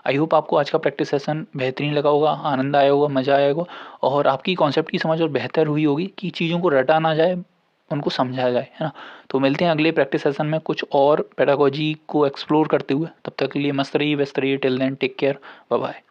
आई होप आपको आज का प्रैक्टिस सेशन बेहतरीन लगा होगा, आनंद आया होगा, मज़ा आया होगा, और आपकी कॉन्सेप्ट की समझ और बेहतर हुई होगी कि चीज़ों को रटा ना जाए, उनको समझा जाए, है ना। तो मिलते हैं अगले प्रैक्टिस सेशन में कुछ और पेडागोजी को एक्सप्लोर करते हुए। तब तक के लिए मस्त रहिए, व्यस्त रहिए। Till then take care, bye bye.